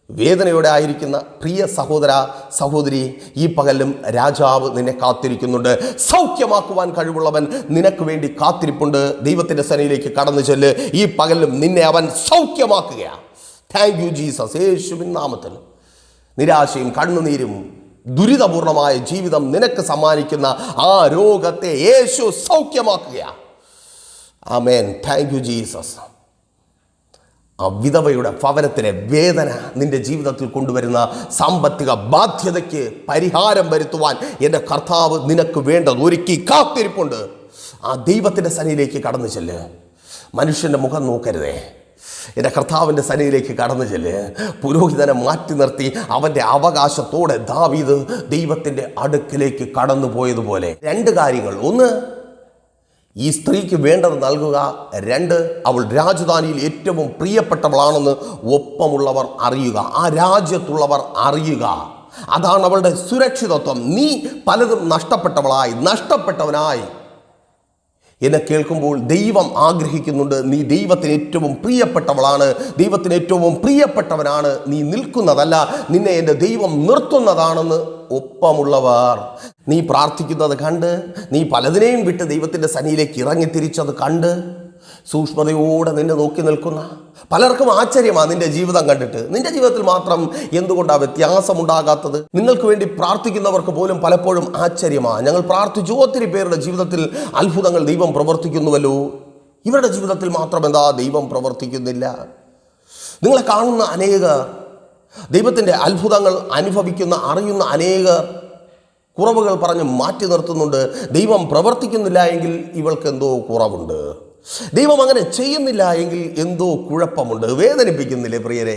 വേദനയോടെ ആയിരിക്കുന്ന പ്രിയ സഹോദര സഹോദരി, ഈ പകലും രാജാവ് നിന്നെ കാത്തിരിക്കുന്നുണ്ട്. സൗഖ്യമാക്കുവാൻ കഴിവുള്ളവൻ നിനക്ക് വേണ്ടി കാത്തിരിപ്പുണ്ട്. ദൈവത്തിൻ്റെ സന്നിധിയിലേക്ക് കടന്നു ചെല്ല്. ഈ പകലും നിന്നെ അവൻ സൗഖ്യമാക്കുകയാണ്. Thank you Jesus. യേശുവിൻ നാമത്തിൽ നിരാശയും കണ്ണുനീരും ദുരിതപൂർണമായ ജീവിതം നിനക്ക് സമ്മാനിക്കുന്ന ആ രോഗത്തെ യേശു സൗഖ്യമാക്കുകയാണ്. ആമേൻ. Thank you Jesus. ആ വിധവയുടെ ഭവനത്തിലെ വേദന, നിന്റെ ജീവിതത്തിൽ കൊണ്ടുവരുന്ന സാമ്പത്തിക ബാധ്യതയ്ക്ക് പരിഹാരം വരുത്തുവാൻ എൻ്റെ കർത്താവ് നിനക്ക് വേണ്ടത് ഒരുക്കി കാത്തിരിപ്പുണ്ട്. ആ ദൈവത്തിൻ്റെ സന്നിധിയിലേക്ക് കടന്നു ചെല്ല്. മനുഷ്യൻ്റെ മുഖം നോക്കരുതേ, എൻ്റെ കർത്താവിൻ്റെ സന്നിധിയിലേക്ക് കടന്നു ചെല്ല്. പുരോഹിതനെ മാറ്റി നിർത്തി അവൻ്റെ അവകാശത്തോടെ ദാവീദ് ദൈവത്തിൻ്റെ അടുക്കിലേക്ക് കടന്നു പോയതുപോലെ 2 കാര്യങ്ങൾ. 1, ഈ സ്ത്രീക്ക് വേണ്ടത് നൽകുക. 2, അവൾ രാജധാനിയിൽ ഏറ്റവും പ്രിയപ്പെട്ടവളാണെന്ന് ഒപ്പമുള്ളവർ അറിയുക, ആ രാജ്യത്തുള്ളവർ അറിയുക. അതാണ് അവളുടെ സുരക്ഷിതത്വം. നീ പലതും നഷ്ടപ്പെട്ടവനായി എന്നെ കേൾക്കുമ്പോൾ ദൈവം ആഗ്രഹിക്കുന്നുണ്ട്. നീ ദൈവത്തിന് ഏറ്റവും പ്രിയപ്പെട്ടവളാണ്, ദൈവത്തിന് ഏറ്റവും പ്രിയപ്പെട്ടവനാണ്. നീ നിൽക്കുന്നതല്ല, നിന്നെ എൻ്റെ ദൈവം നിർത്തുന്നതാണെന്ന് ഒപ്പമുള്ളവർ. നീ പ്രാർത്ഥിക്കുന്നത് കണ്ട്, നീ പലതിനെയും വിട്ട് ദൈവത്തിൻ്റെ സന്നിധിയിലേക്ക് ഇറങ്ങിത്തിരിച്ചത് കണ്ട് സൂക്ഷ്മതയോടെ നിന്നെ നോക്കി നിൽക്കുന്ന പലർക്കും ആശ്ചര്യമാണ് നിന്റെ ജീവിതം കണ്ടിട്ട്. നിന്റെ ജീവിതത്തിൽ മാത്രം എന്തുകൊണ്ടാണ് വ്യത്യാസമുണ്ടാകാത്തത്? നിങ്ങൾക്ക് വേണ്ടി പ്രാർത്ഥിക്കുന്നവർക്ക് പോലും പലപ്പോഴും ആശ്ചര്യമാണ്. ഞങ്ങൾ പ്രാർത്ഥിച്ചു, ഒത്തിരി പേരുടെ ജീവിതത്തിൽ അത്ഭുതങ്ങൾ ദൈവം പ്രവർത്തിക്കുന്നുവല്ലോ, ഇവരുടെ ജീവിതത്തിൽ മാത്രം എന്താ ദൈവം പ്രവർത്തിക്കുന്നില്ല? നിങ്ങളെ കാണുന്ന അനേകർ, ദൈവത്തിൻ്റെ അത്ഭുതങ്ങൾ അറിയുന്ന അനേകർ കുറവുകൾ പറഞ്ഞ് മാറ്റി നിർത്തുന്നുണ്ട്. ദൈവം പ്രവർത്തിക്കുന്നില്ല എങ്കിൽ ഇവൾക്ക് എന്തോ കുറവുണ്ട്, ദൈവം അങ്ങനെ ചെയ്യുന്നില്ല എങ്കിൽ എന്തോ കുഴപ്പമുണ്ട്. വേദനിപ്പിക്കുന്നില്ലേ പ്രിയരെ?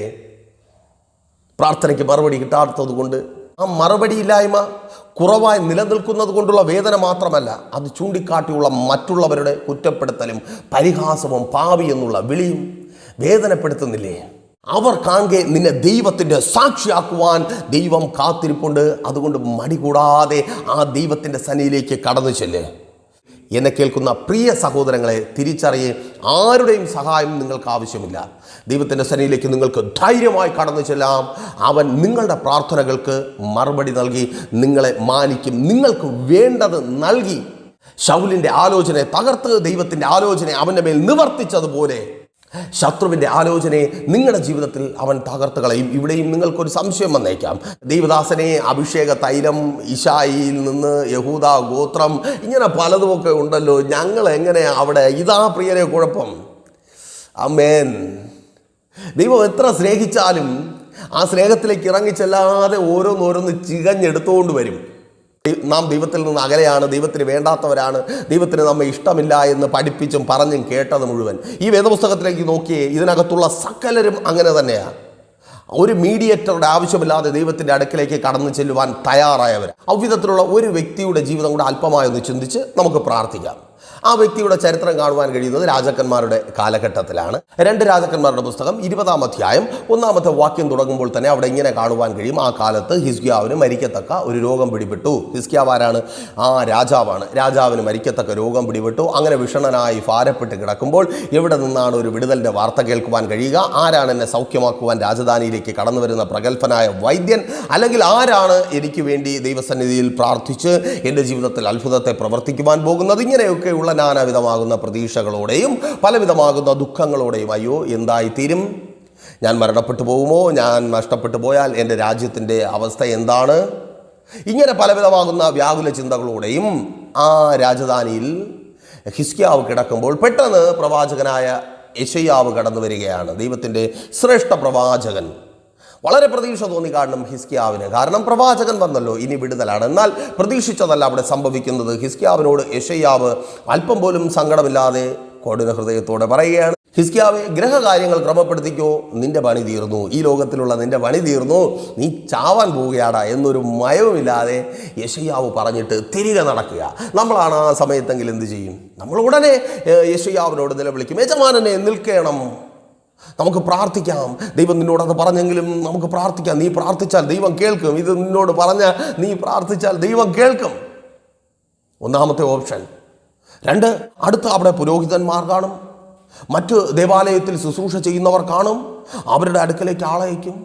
പ്രാർത്ഥനയ്ക്ക് മറുപടി കിട്ടാത്തത് കൊണ്ട്, ആ മറുപടിയില്ലായ്മ കുറവായി നിലനിൽക്കുന്നത് കൊണ്ടുള്ള വേദന മാത്രമല്ല, അത് ചൂണ്ടിക്കാട്ടിയുള്ള മറ്റുള്ളവരുടെ കുറ്റപ്പെടുത്തലും പരിഹാസവും പാവി എന്നുള്ള വിളിയും വേദനപ്പെടുത്തുന്നില്ലേ? അവർ കാണെ നിന്നെ ദൈവത്തിൻ്റെ സാക്ഷിയാക്കുവാൻ ദൈവം കാത്തിരിപ്പുണ്ട്. അതുകൊണ്ട് മടി കൂടാതെ ആ ദൈവത്തിൻ്റെ സന്നിധിയിലേക്ക് കടന്നു ചെല്ല്. എന്നെ കേൾക്കുന്ന പ്രിയ സഹോദരങ്ങളെ, തിരിച്ചറിയേ, ആരുടെയും സഹായം നിങ്ങൾക്ക് ആവശ്യമില്ല. ദൈവത്തിൻ്റെ സന്നിധിയിലേക്ക് നിങ്ങൾക്ക് ധൈര്യമായി കടന്നു ചെല്ലാം. അവൻ നിങ്ങളുടെ പ്രാർത്ഥനകൾക്ക് മറുപടി നൽകി നിങ്ങളെ മാനിക്കും. നിങ്ങൾക്ക് വേണ്ടത് നൽകി. ശൗലിൻ്റെ ആലോചനയെ തകർത്ത് ദൈവത്തിൻ്റെ ആലോചനയെ അവൻ്റെ മേൽ നിവർത്തിച്ചതുപോലെ ശത്രുവിൻ്റെ ആലോചനയെ നിങ്ങളുടെ ജീവിതത്തിൽ അവൻ തകർത്ത് കളയും. ഇവിടെയും നിങ്ങൾക്കൊരു സംശയം വന്നേക്കാം, ദൈവദാസനെ അഭിഷേക തൈലം ഇശായിയിൽ നിന്ന് യഹൂദ ഗോത്രം ഇങ്ങനെ പലതുമൊക്കെ ഉണ്ടല്ലോ, ഞങ്ങൾ എങ്ങനെ അവിടെ? ഇതാ പ്രിയരെ കുഴപ്പം. ആമേൻ. ദൈവം എത്ര സ്നേഹിച്ചാലും ആ സ്നേഹത്തിലേക്ക് ഇറങ്ങിച്ചെല്ലാതെ ഓരോന്നോരോന്ന് ചികഞ്ഞെടുത്തുകൊണ്ട് വരും. നാം ദൈവത്തിൽ നിന്ന് അകലെയാണ്, ദൈവത്തിന് വേണ്ടാത്തവരാണ്, ദൈവത്തിന് നമ്മെ ഇഷ്ടമില്ല എന്ന് പഠിപ്പിച്ചും പറഞ്ഞും കേട്ടത് മുഴുവൻ. ഈ വേദപുസ്തകത്തിലേക്ക് നോക്കിയേ, ഇതിനകത്തുള്ള സകലരും അങ്ങനെ തന്നെയാണ്. ഒരു മീഡിയേറ്ററുടെ ആവശ്യമില്ലാതെ ദൈവത്തിൻ്റെ അടുക്കിലേക്ക് കടന്നു ചെല്ലുവാൻ തയ്യാറായവർ. അവിധത്തിലുള്ള ഒരു വ്യക്തിയുടെ ജീവിതം കൂടെ അല്പമായൊന്ന് ചിന്തിച്ച് നമുക്ക് പ്രാർത്ഥിക്കാം. ആ വ്യക്തിയുടെ ചരിത്രം കാണുവാൻ കഴിയുന്നത് രാജാക്കന്മാരുടെ കാലഘട്ടത്തിലാണ്. 2 രാജാക്കന്മാരുടെ പുസ്തകം 20-ാം അധ്യായം 1-ാമത്തെ വാക്യം തുടങ്ങുമ്പോൾ തന്നെ അവിടെ ഇങ്ങനെ കാണുവാൻ കഴിയും. ആ കാലത്ത് ഹിസ്കിയാവിന് മരിക്കത്തക്ക ഒരു രോഗം പിടിപെട്ടു. ഹിസ്കിയാവ് ആരാണ്? ആ രാജാവാണ്. രാജാവിന് മരിക്കത്തക്ക രോഗം പിടിപെട്ടു. അങ്ങനെ വിഷണനായി ഭാരപ്പെട്ട് കിടക്കുമ്പോൾ എവിടെ നിന്നാണ് ഒരു വിടുതലിൻ്റെ വാർത്ത കേൾക്കുവാൻ കഴിയുക? ആരാണ് എന്നെ സൗഖ്യമാക്കുവാൻ രാജധാനിയിലേക്ക് കടന്നു വരുന്ന പ്രഗത്ഭനായ വൈദ്യൻ? അല്ലെങ്കിൽ ആരാണ് എനിക്ക് വേണ്ടി ദൈവസന്നിധിയിൽ പ്രാർത്ഥിച്ച് എൻ്റെ ജീവിതത്തിൽ അത്ഭുതത്തെ പ്രവർത്തിക്കുവാൻ പോകുന്നത്? ഇങ്ങനെയൊക്കെയുള്ള നാനാവിധമാകുന്ന പ്രതീക്ഷകളോടെയും പലവിധമാകുന്ന ദുഃഖങ്ങളോടെയും അയ്യോ എന്തായിത്തീരും? ഞാൻ മരണപ്പെട്ടു പോകുമോ? ഞാൻ നഷ്ടപ്പെട്ടു പോയാൽ എൻ്റെ രാജ്യത്തിൻ്റെ അവസ്ഥ എന്താണ്? ഇങ്ങനെ പലവിധമാകുന്ന വ്യാകുല ചിന്തകളോടെയും ആ രാജധാനിയിൽ ഹിസ്കിയാവ് കിടക്കുമ്പോൾ പെട്ടെന്ന് പ്രവാചകനായ യെശയ്യാവ് കടന്നു വരികയാണ്. ദൈവത്തിൻ്റെ ശ്രേഷ്ഠ പ്രവാചകൻ, വളരെ പ്രതീക്ഷ തോന്നി കാണണം ഹിസ്കിയാവിന്. കാരണം പ്രവാചകൻ വന്നല്ലോ, ഇനി വിടുതലാണ്. എന്നാൽ പ്രതീക്ഷിച്ചതല്ല അവിടെ സംഭവിക്കുന്നത്. ഹിസ്കിയാവിനോട് യെശയ്യാവ് അല്പം പോലും സങ്കടമില്ലാതെ കഠിന ഹൃദയത്തോടെ പറയുകയാണ്, ഹിസ്കിയാവേ, ഗ്രഹകാര്യങ്ങൾ ക്രമപ്പെടുത്തിക്കോ, നിന്റെ പണി തീർന്നു, ഈ ലോകത്തിലുള്ള നിന്റെ പണി തീർന്നു, നീ ചാവാൻ പോവുകയാടാ എന്നൊരു മയവുമില്ലാതെ യെശയ്യാവ് പറഞ്ഞിട്ട് തിരികെ നടക്കുക. നമ്മളാണ് ആ സമയത്തെങ്കിൽ എന്ത് ചെയ്യും? നമ്മൾ ഉടനെ യെശയ്യാവിനോട് നിലവിളിക്കും, യജമാനനെ നിൽക്കണം, നമുക്ക് പ്രാർത്ഥിക്കാം. ദൈവം നിന്നോടത് പറഞ്ഞെങ്കിലും നമുക്ക് പ്രാർത്ഥിക്കാം. നീ പ്രാർത്ഥിച്ചാൽ ദൈവം കേൾക്കും. ഇത് നിന്നോട് പറഞ്ഞ നീ പ്രാർത്ഥിച്ചാൽ ദൈവം കേൾക്കും. ഒന്നാമത്തെ ഓപ്ഷൻ. 2, അടുത്ത അവിടെ പുരോഹിതന്മാർ കാണും, മറ്റ് ദേവാലയത്തിൽ ശുശ്രൂഷ ചെയ്യുന്നവർ കാണും, അവരുടെ അടുക്കലേക്ക് ആളയക്കും.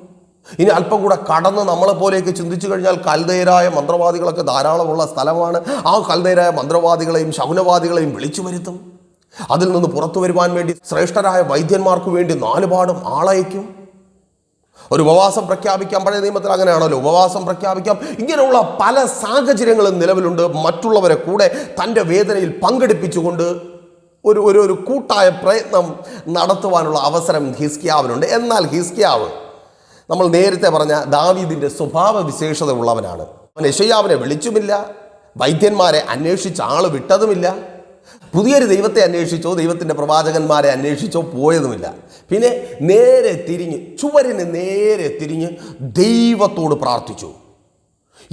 ഇനി അല്പം കൂടെ കടന്ന് നമ്മളെപ്പോലെയൊക്കെ ചിന്തിച്ചു കഴിഞ്ഞാൽ കൽദയരായ മന്ത്രവാദികളൊക്കെ ധാരാളമുള്ള സ്ഥലമാണ്. ആ കൽദയരായ മന്ത്രവാദികളെയും ശകുനവാദികളെയും വിളിച്ചു വരുത്തും. അതിൽ നിന്ന് പുറത്തു വരുവാൻ വേണ്ടി ശ്രേഷ്ഠരായ വൈദ്യന്മാർക്ക് വേണ്ടി 4 പാടും ആളയക്കും. ഒരു ഉപവാസം പ്രഖ്യാപിക്കാം. പഴയ നിയമത്തിൽ അങ്ങനെയാണല്ലോ, ഉപവാസം പ്രഖ്യാപിക്കാം. ഇങ്ങനെയുള്ള പല സാഹചര്യങ്ങളും നിലവിലുണ്ട്. മറ്റുള്ളവരെ കൂടെ തൻ്റെ വേദനയിൽ പങ്കെടുപ്പിച്ചുകൊണ്ട് ഒരു കൂട്ടായ പ്രയത്നം നടത്തുവാനുള്ള അവസരം ഹിസ്കിയാവിനുണ്ട്. എന്നാൽ ഹിസ്കിയാവ് നമ്മൾ നേരത്തെ പറഞ്ഞ ദാവീദിൻ്റെ സ്വഭാവ വിശേഷത ഉള്ളവനാണ്. അവൻ യെശയ്യാവിനെ വിളിച്ചുമില്ല, വൈദ്യന്മാരെ അന്വേഷിച്ച് ആൾ വിട്ടതുമില്ല, പുതിയൊരു ദൈവത്തെ അന്വേഷിച്ചോ ദൈവത്തിൻ്റെ പ്രവാചകന്മാരെ അന്വേഷിച്ചോ പോയതുമില്ല. പിന്നെ നേരെ തിരിഞ്ഞ്, ചുവരിന് നേരെ തിരിഞ്ഞ് ദൈവത്തോട് പ്രാർത്ഥിച്ചു.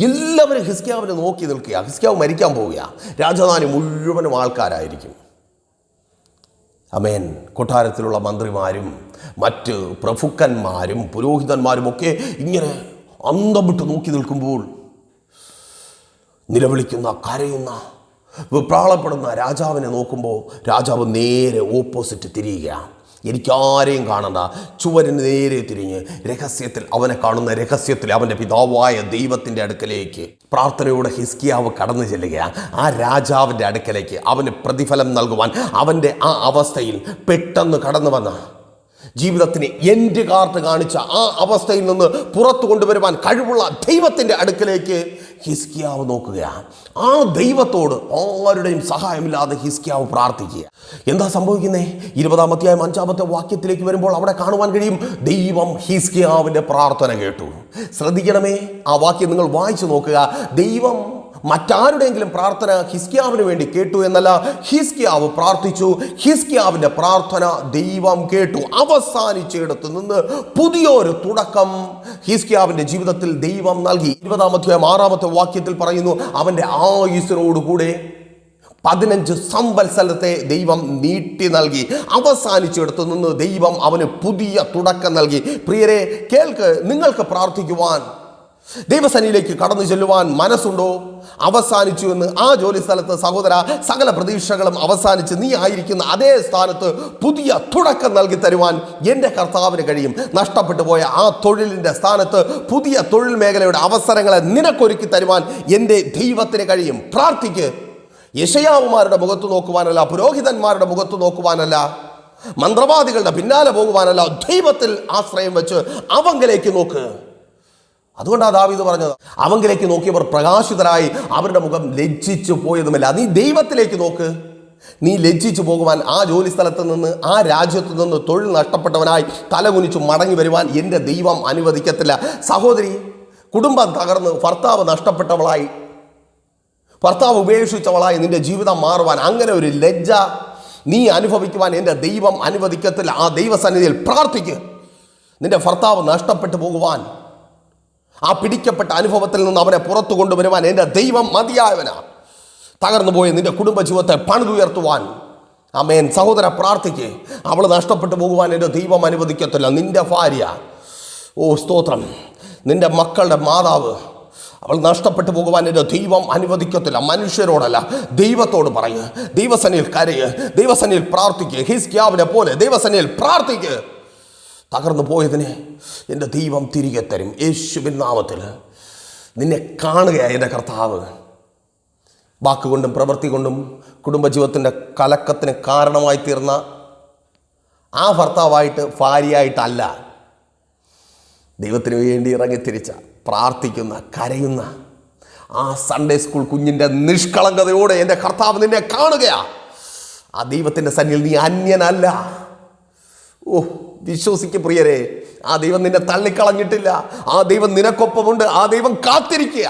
എല്ലാവരും ഹിസ്കിയാവിനെ നോക്കി നിൽക്കുക. ഹിസ്കിയാവ് മരിക്കാൻ പോവുക. രാജധാനി മുഴുവനും ആൾക്കാരായിരിക്കും. അമേൻ. കൊട്ടാരത്തിലുള്ള മന്ത്രിമാരും മറ്റ് പ്രഭുക്കന്മാരും പുരോഹിതന്മാരും ഒക്കെ ഇങ്ങനെ അന്തം വിട്ട് നോക്കി നിൽക്കുമ്പോൾ നിലവിളിക്കുന്ന, കരയുന്ന, വിപ്രാളപ്പെടുന്ന രാജാവിനെ നോക്കുമ്പോൾ രാജാവ് നേരെ ഓപ്പോസിറ്റ് തിരിയുകയാണ്. എനിക്കാരെയും കാണണ്ട, ചുവരിന് നേരെ തിരിഞ്ഞ് രഹസ്യത്തിൽ അവനെ കാണുന്ന രഹസ്യത്തിൽ അവൻ്റെ പിതാവായ ദൈവത്തിൻ്റെ അടുക്കലേക്ക് പ്രാർത്ഥനയോടെ ഹിസ്കിയാവ് കടന്നു ചെല്ലുകയാണ്. ആ രാജാവിൻ്റെ അടുക്കലേക്ക് അവന് പ്രതിഫലം നൽകുവാൻ, അവൻ്റെ ആ അവസ്ഥയിൽ പെട്ടെന്ന് കടന്നു വന്ന, ജീവിതത്തിന് എൻഡ് കാർഡ് കാണിച്ച ആ അവസ്ഥയിൽ നിന്ന് പുറത്തു കൊണ്ടുവരുവാൻ കഴിവുള്ള ദൈവത്തിൻ്റെ അടുക്കലേക്ക് ഹിസ്കിയാവ് നോക്കുകയാണ്. ആ ദൈവത്തോട് ആരുടെയും സഹായമില്ലാതെ ഹിസ്കിയാവ് പ്രാർത്ഥിക്കുക. എന്താ സംഭവിക്കുന്നേ? 20-ാം അധ്യായം 5-ാമത്തെ വാക്യത്തിലേക്ക് വരുമ്പോൾ അവിടെ കാണുവാൻ കഴിയും, ദൈവം ഹിസ്കിയാവിൻ്റെ പ്രാർത്ഥന കേട്ടു. ശ്രദ്ധിക്കണമേ, ആ വാക്യം നിങ്ങൾ വായിച്ചു നോക്കുക. ദൈവം മറ്റാരുടെയെങ്കിലും പ്രാർത്ഥന ഹിസ്കിയാവിന് വേണ്ടി കേട്ടു എന്നല്ല, ഹിസ്കിയാവ് പ്രാർത്ഥിച്ചു, ഹിസ്കിയാവിൻ്റെ പ്രാർത്ഥന ദൈവം കേട്ടു. അവസാനിച്ചിടത്ത് നിന്ന് പുതിയൊരു തുടക്കം ഹിസ്കിയാവിൻ്റെ ജീവിതത്തിൽ ദൈവം നൽകി. 20-ാം അധ്യായം 6-ാമത്തെ വാക്യത്തിൽ പറയുന്നു, അവൻ്റെ ആയുസ്സിനോടുകൂടെ 15 സംവത്സരത്തെ ദൈവം നീട്ടി നൽകി. അവസാനിച്ചിടത്ത് നിന്ന് ദൈവം അവന് പുതിയ തുടക്കം നൽകി. പ്രിയരെ, കേൾക്ക്, നിങ്ങൾക്ക് പ്രാർത്ഥിക്കുവാൻ, ദൈവസന്നിധിയിലേക്ക് കടന്നു ചെല്ലുവാൻ മനസ്സുണ്ടോ? അവസാനിച്ചു എന്ന് ആ ജോലി സ്ഥലത്ത് സഹോദര, സകല പ്രതീക്ഷകളും അവസാനിച്ച് നീ ആയിരിക്കുന്ന അതേ സ്ഥാനത്ത് പുതിയ തുടക്കം നൽകി തരുവാൻ എൻ്റെ കർത്താവിന് കഴിയും. നഷ്ടപ്പെട്ടു പോയ ആ തൊഴിലിൻ്റെ സ്ഥാനത്ത് പുതിയ തൊഴിൽ മേഖലയുടെ അവസരങ്ങളെ നിനക്കൊരുക്കി തരുവാൻ എൻ്റെ ദൈവത്തിന് കഴിയും. പ്രാർത്ഥിക്ക്. യെശയ്യാവുമാരുടെ മുഖത്ത് നോക്കുവാനല്ല, പുരോഹിതന്മാരുടെ മുഖത്ത് നോക്കുവാനല്ല, മന്ത്രവാദികളുടെ പിന്നാലെ പോകുവാനല്ല, ദൈവത്തിൽ ആശ്രയം വെച്ച് അവങ്കലേക്ക് നോക്ക്. അതുകൊണ്ടാണ് ദാവീദ് പറഞ്ഞത്, അവങ്കിലേക്ക് നോക്കിയവർ പ്രകാശിതരായി, അവരുടെ മുഖം ലജ്ജിച്ചു പോയതുമില്ല. നീ ദൈവത്തിലേക്ക് നോക്ക്. നീ ലജ്ജിച്ചു പോകുവാൻ, ആ ജോലി സ്ഥലത്ത് നിന്ന്, ആ രാജ്യത്ത് നിന്ന് തൊഴിൽ നഷ്ടപ്പെട്ടവനായി തലകുനിച്ചു മടങ്ങി വരുവാൻ എൻ്റെ ദൈവം അനുവദിക്കത്തില്ല. സഹോദരി, കുടുംബം തകർന്ന് ഭർത്താവ് നഷ്ടപ്പെട്ടവളായി, ഭർത്താവ് ഉപേക്ഷിച്ചവളായി നിന്റെ ജീവിതം മാറുവാൻ, അങ്ങനെ ഒരു ലജ്ജ നീ അനുഭവിക്കുവാൻ എൻ്റെ ദൈവം അനുവദിക്കത്തില്ല. ആ ദൈവസന്നിധിയിൽ പ്രാർത്ഥിക്ക്. നിന്റെ ഭർത്താവ് നഷ്ടപ്പെട്ടു പോകുവാൻ, ആ പിടിക്കപ്പെട്ട അനുഭവത്തിൽ നിന്ന് അവനെ പുറത്തു കൊണ്ടുവരുവാൻ എൻ്റെ ദൈവം മതിയായവനാണ്. തകർന്നു പോയി നിന്റെ കുടുംബജീവിതത്തെ പണിതുയർത്തുവാൻ, ആമേൻ, സഹോദര പ്രാർത്ഥിക്ക്. അവൾ നഷ്ടപ്പെട്ടു പോകുവാൻ എൻ്റെ ദൈവം അനുവദിക്കത്തില്ല. നിന്റെ ഭാര്യ, ഓ സ്തോത്രം, നിന്റെ മക്കളുടെ മാതാവ്, അവൾ നഷ്ടപ്പെട്ടു പോകുവാൻ എൻ്റെ ദൈവം അനുവദിക്കത്തില്ല. മനുഷ്യരോടല്ല, ദൈവത്തോട് പറയുക. ദൈവസന്നിധിയിൽ കരയുക, ദൈവസന്നിധിയിൽ പ്രാർത്ഥിക്കുക. ഹിസ്കിയാവിനെ പോലെ ദൈവസന്നിധിയിൽ പ്രാർത്ഥിക്കുക. തകർന്നു പോയതിനെ എൻ്റെ ദൈവം തിരികെ തരും. യേശുവിൻ നാമത്തിൽ നിന്നെ കാണുകയാണ് എൻ്റെ കർത്താവ്. വാക്കുകൊണ്ടും പ്രവൃത്തി കൊണ്ടും കുടുംബജീവിതത്തിൻ്റെ കലക്കത്തിന് കാരണമായി തീർന്ന ആ ഭർത്താവായിട്ട്, ഭാര്യയായിട്ടല്ല, ദൈവത്തിന് വേണ്ടി ഇറങ്ങിത്തിരിച്ച, പ്രാർത്ഥിക്കുന്ന, കരയുന്ന ആ സൺഡേ സ്കൂൾ കുഞ്ഞിൻ്റെ നിഷ്കളങ്കതയോടെ എൻ്റെ കർത്താവ് നിന്നെ കാണുകയാണ്. ആ ദൈവത്തിൻ്റെ സന്നിധിയിൽ നീ അന്യനല്ല. ഓ, വിശ്വസിക്കും പ്രിയരെ, ആ ദൈവം നിന്നെ തള്ളിക്കളഞ്ഞിട്ടില്ല. ആ ദൈവം നിനക്കൊപ്പമുണ്ട്. ആ ദൈവം കാത്തിരിക്കുക.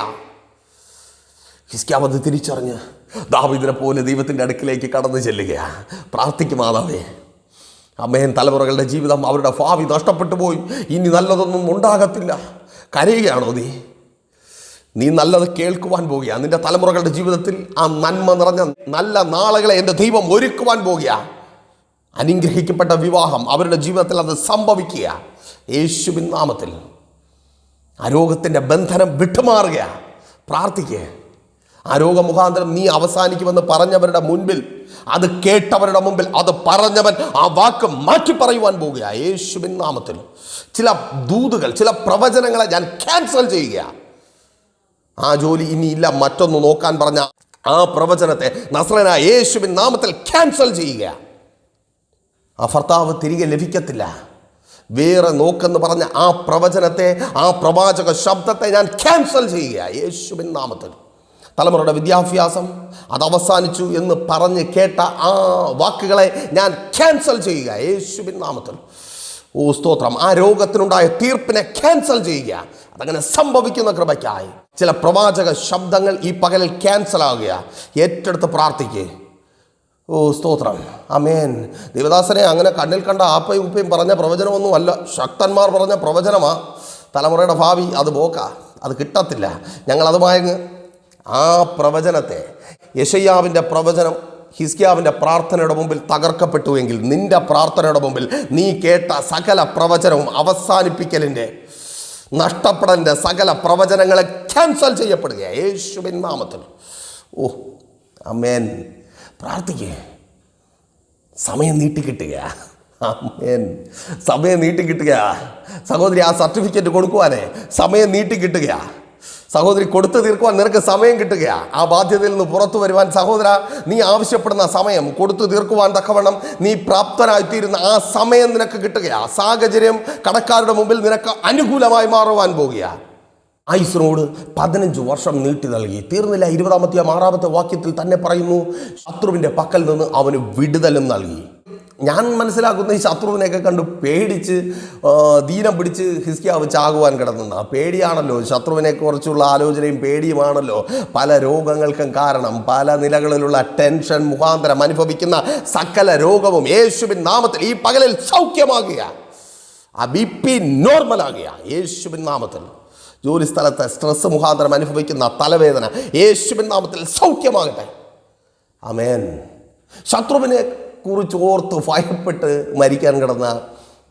ഹിസ്കിയാവ് അത് തിരിച്ചറിഞ്ഞ് ദാവീദിനെ പോലെ ദൈവത്തിൻ്റെ അടുക്കിലേക്ക് കടന്നു ചെല്ലുക. പ്രാർത്ഥിക്കും, മാതാവേ, അമ്മേൻ, തലമുറകളുടെ ജീവിതം, അവരുടെ ഭാവി നഷ്ടപ്പെട്ടു പോയി, ഇനി നല്ലതൊന്നും ഉണ്ടാകത്തില്ല. കരയുകയാണോ നീ നല്ലത് കേൾക്കുവാൻ പോകുക. നിന്റെ തലമുറകളുടെ ജീവിതത്തിൽ ആ നന്മ നിറഞ്ഞ നല്ല നാളുകളെ എൻ്റെ ദൈവം ഒരുക്കുവാൻ പോകുക. അനുഗ്രഹിക്കപ്പെട്ട വിവാഹം അവരുടെ ജീവിതത്തിൽ അത് സംഭവിക്കുക യേശുവിൻ നാമത്തിൽ. ആ രോഗത്തിൻ്റെ ബന്ധനം വിട്ടുമാറുക. പ്രാർത്ഥിക്കുക. ആ രോഗമുഖാന്തരം നീ അവസാനിക്കുമെന്ന് പറഞ്ഞവരുടെ മുൻപിൽ, അത് കേട്ടവരുടെ മുമ്പിൽ, അത് പറഞ്ഞവൻ ആ വാക്ക് മാറ്റി പറയുവാൻ പോകുക യേശുവിൻ നാമത്തിൽ. ചില ദൂതുകൾ, ചില പ്രവചനങ്ങളെ ഞാൻ ക്യാൻസൽ ചെയ്യുക. ആ ജോലി ഇനിയില്ല, മറ്റൊന്ന് നോക്കാൻ പറഞ്ഞ ആ പ്രവചനത്തെ നസ്രനായ യേശുവിൻ നാമത്തിൽ ക്യാൻസൽ ചെയ്യുക. ആ ഭർത്താവ് തിരികെ ലഭിക്കത്തില്ല, വേറെ നോക്കെന്ന് പറഞ്ഞ ആ പ്രവചനത്തെ, ആ പ്രവാചക ശബ്ദത്തെ ഞാൻ ക്യാൻസൽ ചെയ്യുക യേശുവിൻ നാമത്തിൽ. തലമുറയുടെ വിദ്യാഭ്യാസം അത് അവസാനിച്ചു എന്ന് പറഞ്ഞ് കേട്ട ആ വാക്കുകളെ ഞാൻ ക്യാൻസൽ ചെയ്യുക യേശുവിൻ നാമത്തിൽ. ഓ സ്തോത്രം. ആ രോഗത്തിനുണ്ടായ തീർപ്പിനെ ക്യാൻസൽ ചെയ്യുക. അതങ്ങനെ സംഭവിക്കുന്ന കൃപയ്ക്കായി ചില പ്രവാചക ശബ്ദങ്ങൾ ഈ പകലിൽ ക്യാൻസൽ ആകുക. ഏറ്റെടുത്ത് പ്രാർത്ഥിക്കുക. ഓ സ്തോത്രം. ആമേൻ. ദേവദാസനെ, അങ്ങനെ കണ്ണിൽ കണ്ട ആപ്പയും ഉപ്പയും പറഞ്ഞ പ്രവചനമൊന്നുമല്ല, ശക്തന്മാർ പറഞ്ഞ പ്രവചനമാ. തലമുറയുടെ ഭാവി അത് പോക്കാ, അത് കിട്ടത്തില്ല. ഞങ്ങളതുമായി ആ പ്രവചനത്തെ, യെശയ്യാവിൻ്റെ പ്രവചനം ഹിസ്കിയാവിൻ്റെ പ്രാർത്ഥനയുടെ മുമ്പിൽ തകർക്കപ്പെട്ടുവെങ്കിൽ, നിന്റെ പ്രാർത്ഥനയുടെ മുമ്പിൽ നീ കേട്ട സകല പ്രവചനവും അവസാനിപ്പിക്കലിൻ്റെ, നഷ്ടപ്പെടലിൻ്റെ സകല പ്രവചനങ്ങളെ ക്യാൻസൽ ചെയ്യപ്പെടുക യേശുവിൻ നാമത്തിൽ. ഓ ആമേൻ. പ്രാർത്ഥിക്കുക. സമയം നീട്ടിക്കിട്ടുക. ആമേൻ. സമയം നീട്ടിക്കിട്ടുക. സഹോദരി, ആ സർട്ടിഫിക്കറ്റ് കൊടുക്കുവാനേ സമയം നീട്ടിക്കിട്ടുക. സഹോദരി, കൊടുത്തു തീർക്കുവാൻ നിനക്ക് സമയം കിട്ടുക. ആ ബാധ്യതയിൽ നിന്ന് പുറത്തു വരുവാൻ സഹോദര, നീ ആവശ്യപ്പെടുന്ന സമയം, കൊടുത്തു തീർക്കുവാൻ തക്കവണ്ണം നീ പ്രാപ്തനായിത്തീരുന്ന ആ സമയം നിനക്ക് കിട്ടുക. സാഹചര്യം കടക്കാരുടെ മുമ്പിൽ നിനക്ക് അനുകൂലമായി മാറുവാൻ പോകുക. ആയുസ്സിനോട് 15 വർഷം നീട്ടി നൽകി. തീർന്നില്ല. 20-6 വാക്യത്തിൽ തന്നെ പറയുന്നു, ശത്രുവിൻ്റെ പക്കൽ നിന്ന് അവന് വിടുതലും നൽകി. ഞാൻ മനസ്സിലാക്കുന്ന ഈ ശത്രുവിനെയൊക്കെ കണ്ട് പേടിച്ച് ദീനം പിടിച്ച് ഹിസ്കിയാവ് ചാകുവാൻ കിടന്ന പേടിയാണല്ലോ. ശത്രുവിനെക്കുറിച്ചുള്ള ആലോചനയും പേടിയുമാണല്ലോ പല രോഗങ്ങൾക്കും കാരണം. പല നിലകളിലുള്ള ടെൻഷൻ മുഖാന്തരം അനുഭവിക്കുന്ന സകല രോഗവും യേശുവിൻ നാമത്തിൽ ഈ പകലിൽ സൗഖ്യമാകുക. ആ BP നോർമലാകുക യേശുവിൻ നാമത്തിൽ. ജോലി സ്ഥലത്തെ സ്ട്രെസ് മുഖാന്തരം അനുഭവിക്കുന്ന തലവേദന യേശുവിൻ നാമത്തിൽ സൗഖ്യമാകട്ടെ. ആമേൻ. ശത്രുവിനെ കുറിച്ച് ഓർത്ത് ഭയപ്പെട്ട് മരിക്കാൻ കിടന്ന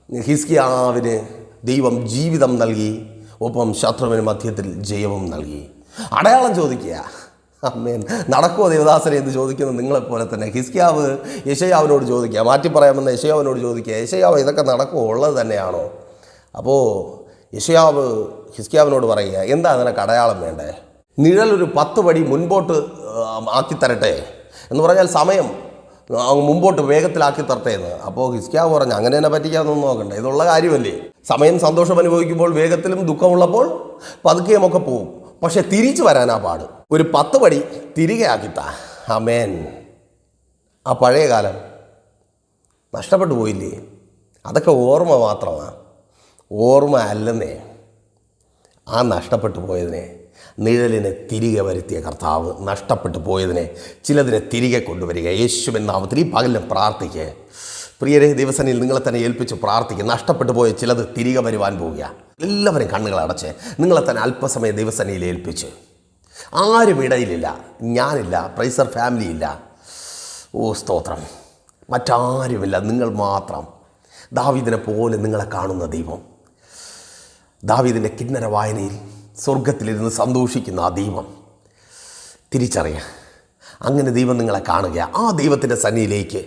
ഹിസ്കിയാവിന് ദൈവം ജീവിതം നൽകി, ഒപ്പം ശത്രുവിന് മധ്യത്തിൽ ജയവും നൽകി. അടയാളം ചോദിക്കുക. ആമേൻ. നടക്കുമോ ദേവദാസനെ എന്ന് ചോദിക്കുന്നത് നിങ്ങളെപ്പോലെ തന്നെ ഹിസ്കിയാവ് യെശയ്യാവിനോട് ചോദിക്കുക. മാറ്റി പറയാമെന്ന് യെശയ്യാവിനോട് ചോദിക്കുക, യെശയ്യാവ് ഇതൊക്കെ നടക്കുമോ, ഉള്ളത് തന്നെയാണോ? അപ്പോൾ യെശയ്യാവ് ഹിസ്കിയാവിനോട് പറയുക, എന്താ നിനക്ക് അടയാളം വേണ്ടേ? നിഴലൊരു 10 പടി മുൻപോട്ട് ആക്കിത്തരട്ടെ എന്ന് പറഞ്ഞാൽ സമയം മുമ്പോട്ട് വേഗത്തിലാക്കി തരട്ടെ എന്ന്. അപ്പോൾ ഹിസ്കിയാവ് പറഞ്ഞു, അങ്ങനെ തന്നെ പറ്റിക്കാന്നൊന്നും നോക്കണ്ട, ഇതുള്ള കാര്യമല്ലേ. സമയം സന്തോഷം അനുഭവിക്കുമ്പോൾ വേഗത്തിലും ദുഃഖമുള്ളപ്പോൾ പതുക്കെയുമൊക്കെ പോവും, പക്ഷെ തിരിച്ചു വരാനാ പാട്. ഒരു 10 പടി തിരികെ ആക്കിത്താ. ആമേൻ. ആ പഴയ കാലം നഷ്ടപ്പെട്ടു പോയില്ലേ? അതൊക്കെ ഓർമ്മ മാത്രമാണ്, ഓർമ്മ അല്ലെന്നേ. ആ നഷ്ടപ്പെട്ടു പോയതിനെ, നിഴലിനെ തിരികെ വരുത്തിയ കർത്താവ് നഷ്ടപ്പെട്ടു പോയതിനെ, ചിലതിനെ തിരികെ കൊണ്ടുവരിക യേശുവിൻ നാമത്തിൽ. ഈ പകലിനെ പ്രാർത്ഥിക്കുക. പ്രിയരെ, ദിവസനിൽ നിങ്ങളെ തന്നെ ഏൽപ്പിച്ച് പ്രാർത്ഥിക്കുക. നഷ്ടപ്പെട്ടു പോയ ചിലത് തിരികെ വരുവാൻ പോവുക. എല്ലാവരും കണ്ണുകൾ അടച്ച് നിങ്ങളെ തന്നെ അല്പസമയം ദിവസനിൽ ഏൽപ്പിച്ച്. ആരും ഇടയിലില്ല, ഞാനില്ല, പ്രൈസർ ഫാമിലി ഇല്ല. ഓ സ്തോത്രം. മറ്റാരുമില്ല, നിങ്ങൾ മാത്രം. ദാവീദിനെ പോലെ നിങ്ങളെ കാണുന്ന ദൈവം, ദാവീദിൻ്റെ കിന്നര വായനയിൽ സ്വർഗത്തിലിരുന്ന് സന്തോഷിക്കുന്ന ആ ദൈവം തിരിച്ചറിയുക. അങ്ങനെ ദൈവം നിങ്ങളെ കാണുക. ആ ദൈവത്തിൻ്റെ സന്നിധിയിലേക്ക്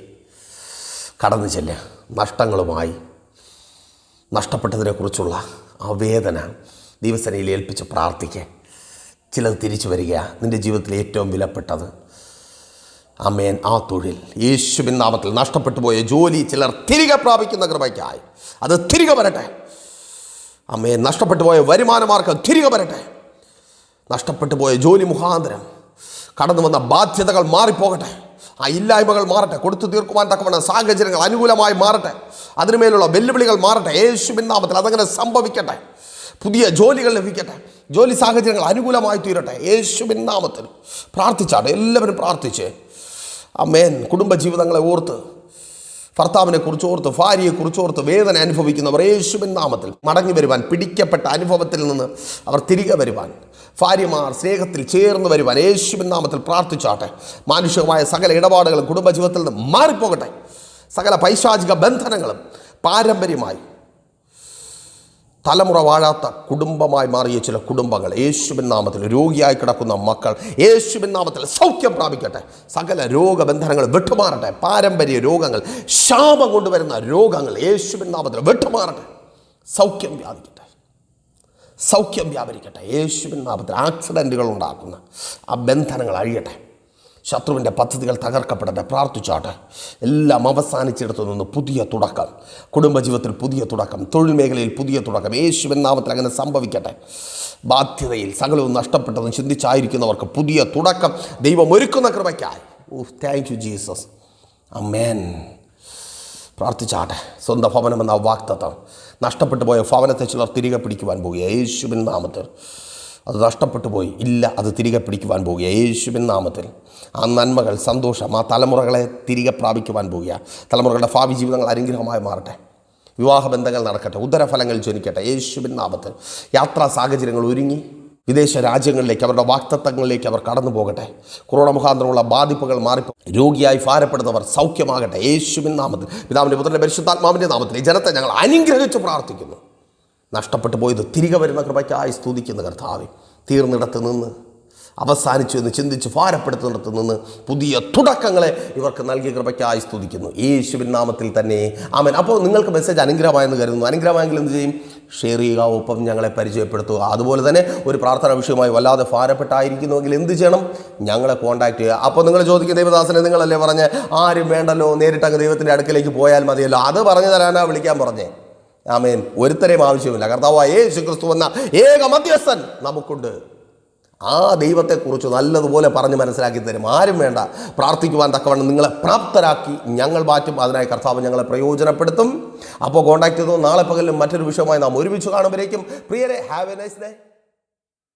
കടന്നു ചെല്ലുക. നഷ്ടങ്ങളുമായി, നഷ്ടപ്പെട്ടതിനെക്കുറിച്ചുള്ള ആ വേദന ദൈവസന്നിധിയിൽ ഏൽപ്പിച്ച് പ്രാർത്ഥിക്കുക. ചിലത് തിരിച്ചു വരിക. നിൻ്റെ ജീവിതത്തിലെ ഏറ്റവും വിലപ്പെട്ടത്, ആമേൻ, ആ തൊഴിൽ യേശുവിൻ നാമത്തിൽ. നഷ്ടപ്പെട്ടു പോയ ജോലി ചിലർ തിരികെ പ്രാപിക്കുന്ന കൃപയ്ക്കായി അത് തിരികെ വരട്ടെ. ആമേൻ. നഷ്ടപ്പെട്ടു പോയ വരുമാനമാർഗം തിരികെ വരട്ടെ. നഷ്ടപ്പെട്ടു പോയ ജോലി മുഖാന്തരം കടന്നു വന്ന ബാധ്യതകൾ മാറിപ്പോകട്ടെ. ആ ഇല്ലായ്മകൾ മാറട്ടെ. കൊടുത്തു തീർക്കുവാൻ തക്കവണ്ണം സാഹചര്യങ്ങൾ അനുകൂലമായി മാറട്ടെ. അതിനുമേലുള്ള വെല്ലുവിളികൾ മാറട്ടെ യേശുവിൻ നാമത്തിൽ. അതങ്ങനെ സംഭവിക്കട്ടെ. പുതിയ ജോലികൾ ലഭിക്കട്ടെ. ജോലി സാഹചര്യങ്ങൾ അനുകൂലമായി തീരട്ടെ യേശുവിൻ നാമത്തിൽ. പ്രാർത്ഥിച്ചാട്ടെ, എല്ലാവരും പ്രാർത്ഥിച്ച്. ആമേൻ. കുടുംബജീവിതങ്ങളെ ഓർത്ത്, ഭർത്താവിനെ കുറിച്ച് ഓർത്ത്, ഭാര്യയെക്കുറിച്ച് ഓർത്ത് വേദന അനുഭവിക്കുന്നവർ യേശുവിൻ നാമത്തിൽ മടങ്ങി വരുവാൻ, പിടിക്കപ്പെട്ട അനുഭവത്തിൽ നിന്ന് അവർ തിരികെ വരുവാൻ, ഭാര്യമാർ സ്നേഹത്തിൽ ചേർന്ന് വരുവാൻ യേശുവിൻ നാമത്തിൽ പ്രാർത്ഥിച്ചാട്ടെ. മാനുഷികമായ സകല ഇടപാടുകളും കുടുംബജീവിതത്തിൽ നിന്ന് മാറിപ്പോകട്ടെ. സകല പൈശാചിക ബന്ധനങ്ങളും പാരമ്പര്യമായി തലമുറ വാഴാത്ത കുടുംബമായി മാറിയ ചില കുടുംബങ്ങൾ യേശുവിൻ നാമത്തിൽ, രോഗിയായി കിടക്കുന്ന മക്കൾ യേശുവിൻ നാമത്തിൽ സൗഖ്യം പ്രാപിക്കട്ടെ. സകല രോഗബന്ധനങ്ങൾ വിട്ടുമാറട്ടെ. പാരമ്പര്യ രോഗങ്ങൾ, ശാപം കൊണ്ടുവരുന്ന രോഗങ്ങൾ യേശുവിൻ നാമത്തിൽ വിട്ടുമാറട്ടെ. സൗഖ്യം വ്യാപിക്കട്ടെ, സൗഖ്യം വ്യാപരിക്കട്ടെ യേശുവിൻ നാമത്തിൽ. ആക്സിഡൻറ്റുകൾ ഉണ്ടാക്കുന്ന ആ ബന്ധനങ്ങൾ അഴിയട്ടെ. ശത്രുവിൻ്റെ പദ്ധതികൾ തകർക്കപ്പെടട്ടെ. പ്രാർത്ഥിച്ചാട്ടെ. എല്ലാം അവസാനിച്ചിടത്തു നിന്ന് പുതിയ തുടക്കം, കുടുംബജീവിതത്തിൽ പുതിയ തുടക്കം, തൊഴിൽ മേഖലയിൽ പുതിയ തുടക്കം യേശുവിൻ നാമത്തിൽ അങ്ങനെ സംഭവിക്കട്ടെ. ബാധ്യതയിൽ സകലവും നഷ്ടപ്പെട്ടതും ചിന്തിച്ചായിരിക്കുന്നവർക്ക് പുതിയ തുടക്കം ദൈവം ഒരുക്കുന്ന കൃപയ്ക്കായി. Thank you Jesus. ആമേൻ. പ്രാർത്ഥിച്ചാട്ടെ. സ്വന്തം ഭവനമെന്ന വാഗ്ദത്തം, നഷ്ടപ്പെട്ടു പോയ ഭവനത്തെ ചിലർ തിരികെ പിടിക്കുവാൻ പോകുക യേശുവിൻ നാമത്തിൽ. അത് നഷ്ടപ്പെട്ടു പോയി, ഇല്ല, അത് തിരികെ പിടിക്കുവാൻ പോകുക യേശുവിൻ നാമത്തിൽ. ആ നന്മകൾ, സന്തോഷം, ആ തലമുറകളെ തിരികെ പ്രാപിക്കുവാൻ പോകുക. തലമുറകളുടെ ഭാവി ജീവിതങ്ങൾ അനുഗ്രഹമായി മാറട്ടെ. വിവാഹബന്ധങ്ങൾ നടക്കട്ടെ. ഉദരഫലങ്ങൾ ജനിക്കട്ടെ യേശുവിൻ നാമത്തിൽ. യാത്രാ സാഹചര്യങ്ങൾ ഒരുങ്ങി വിദേശ രാജ്യങ്ങളിലേക്ക്, അവരുടെ വാക്തത്വങ്ങളിലേക്ക് അവർ കടന്നു പോകട്ടെ. കൊറോണ മുഖാന്തരമുള്ള ബാധിപ്പുകൾ മാറി രോഗിയായി ഭാരപ്പെടുന്നവർ സൗഖ്യമാകട്ടെ യേശുവിൻ നാമത്തിൽ. പിതാവിൻ്റെ പുത്രൻ്റെ പരിശുദ്ധാത്മാവിൻ്റെ നാമത്തിൽ ഈ ജനത്തെ ഞങ്ങൾ അനുഗ്രഹിച്ച് പ്രാർത്ഥിക്കുന്നു. നഷ്ടപ്പെട്ടു പോയത് തിരികെ വരുന്ന കൃപയ്ക്കായി സ്തുതിക്കുന്ന കർത്താവേ. തീർന്നിടത്ത് നിന്ന്, അവസാനിച്ചു എന്ന് ചിന്തിച്ച് ഭാരപ്പെടുത്തുന്നിടത്ത് നിന്ന് പുതിയ തുടക്കങ്ങളെ ഇവർക്ക് നൽകിയ കൃപയ്ക്കായി സ്തുതിക്കുന്നു യേശുവിൻ നാമത്തിൽ തന്നെ. ആമേൻ. അപ്പോൾ നിങ്ങൾക്ക് മെസ്സേജ് അനുഗ്രഹമായെന്ന് കരുതുന്നു. അനുഗ്രഹമായെങ്കിൽ എന്ത് ചെയ്യും? ഷെയർ ചെയ്യുക, ഒപ്പം ഞങ്ങളെ പരിചയപ്പെടുത്തുക. അതുപോലെ തന്നെ ഒരു പ്രാർത്ഥന വിഷയമായി വല്ലാതെ ഭാരപ്പെട്ടായിരിക്കുന്നുവെങ്കിൽ എന്ത് ചെയ്യണം? ഞങ്ങളെ കോൺടാക്ട് ചെയ്യുക. അപ്പോൾ നിങ്ങൾ ചോദിക്കുന്ന ദൈവദാസനെ, നിങ്ങളല്ലേ പറഞ്ഞ് ആരും വേണ്ടല്ലോ, നേരിട്ട് അങ്ങ് ദൈവത്തിൻ്റെ അടുക്കലേക്ക് പോയാൽ മതിയല്ലോ, അത് പറഞ്ഞു തരാനാ വിളിക്കാൻ പറഞ്ഞേ. ആമേൻ. ഒരുത്തരെയും ആവശ്യമില്ല. കർത്താവായ യേശു ക്രിസ്തു എന്ന ഏക മധ്യസ്ഥൻ നമുക്കുണ്ട്. ആ ദൈവത്തെക്കുറിച്ച് നല്ലതുപോലെ പറഞ്ഞ് മനസ്സിലാക്കി തരും. ആരും വേണ്ട. പ്രാർത്ഥിക്കുവാൻ തക്കവണ്ണം നിങ്ങളെ പ്രാപ്തരാക്കി ഞങ്ങൾ മാറ്റും. അതിനായി കർത്താവ് ഞങ്ങളെ പ്രയോജനപ്പെടുത്തും. അപ്പോൾ കോൺടാക്ട് ചെയ്തു. നാളെ പകലും മറ്റൊരു വിഷയമായി നാം ഒരുമിച്ച് കാണുമ്പോഴേക്കും പ്രിയരെ, ഹാവ് എ നൈസ് ഡേ.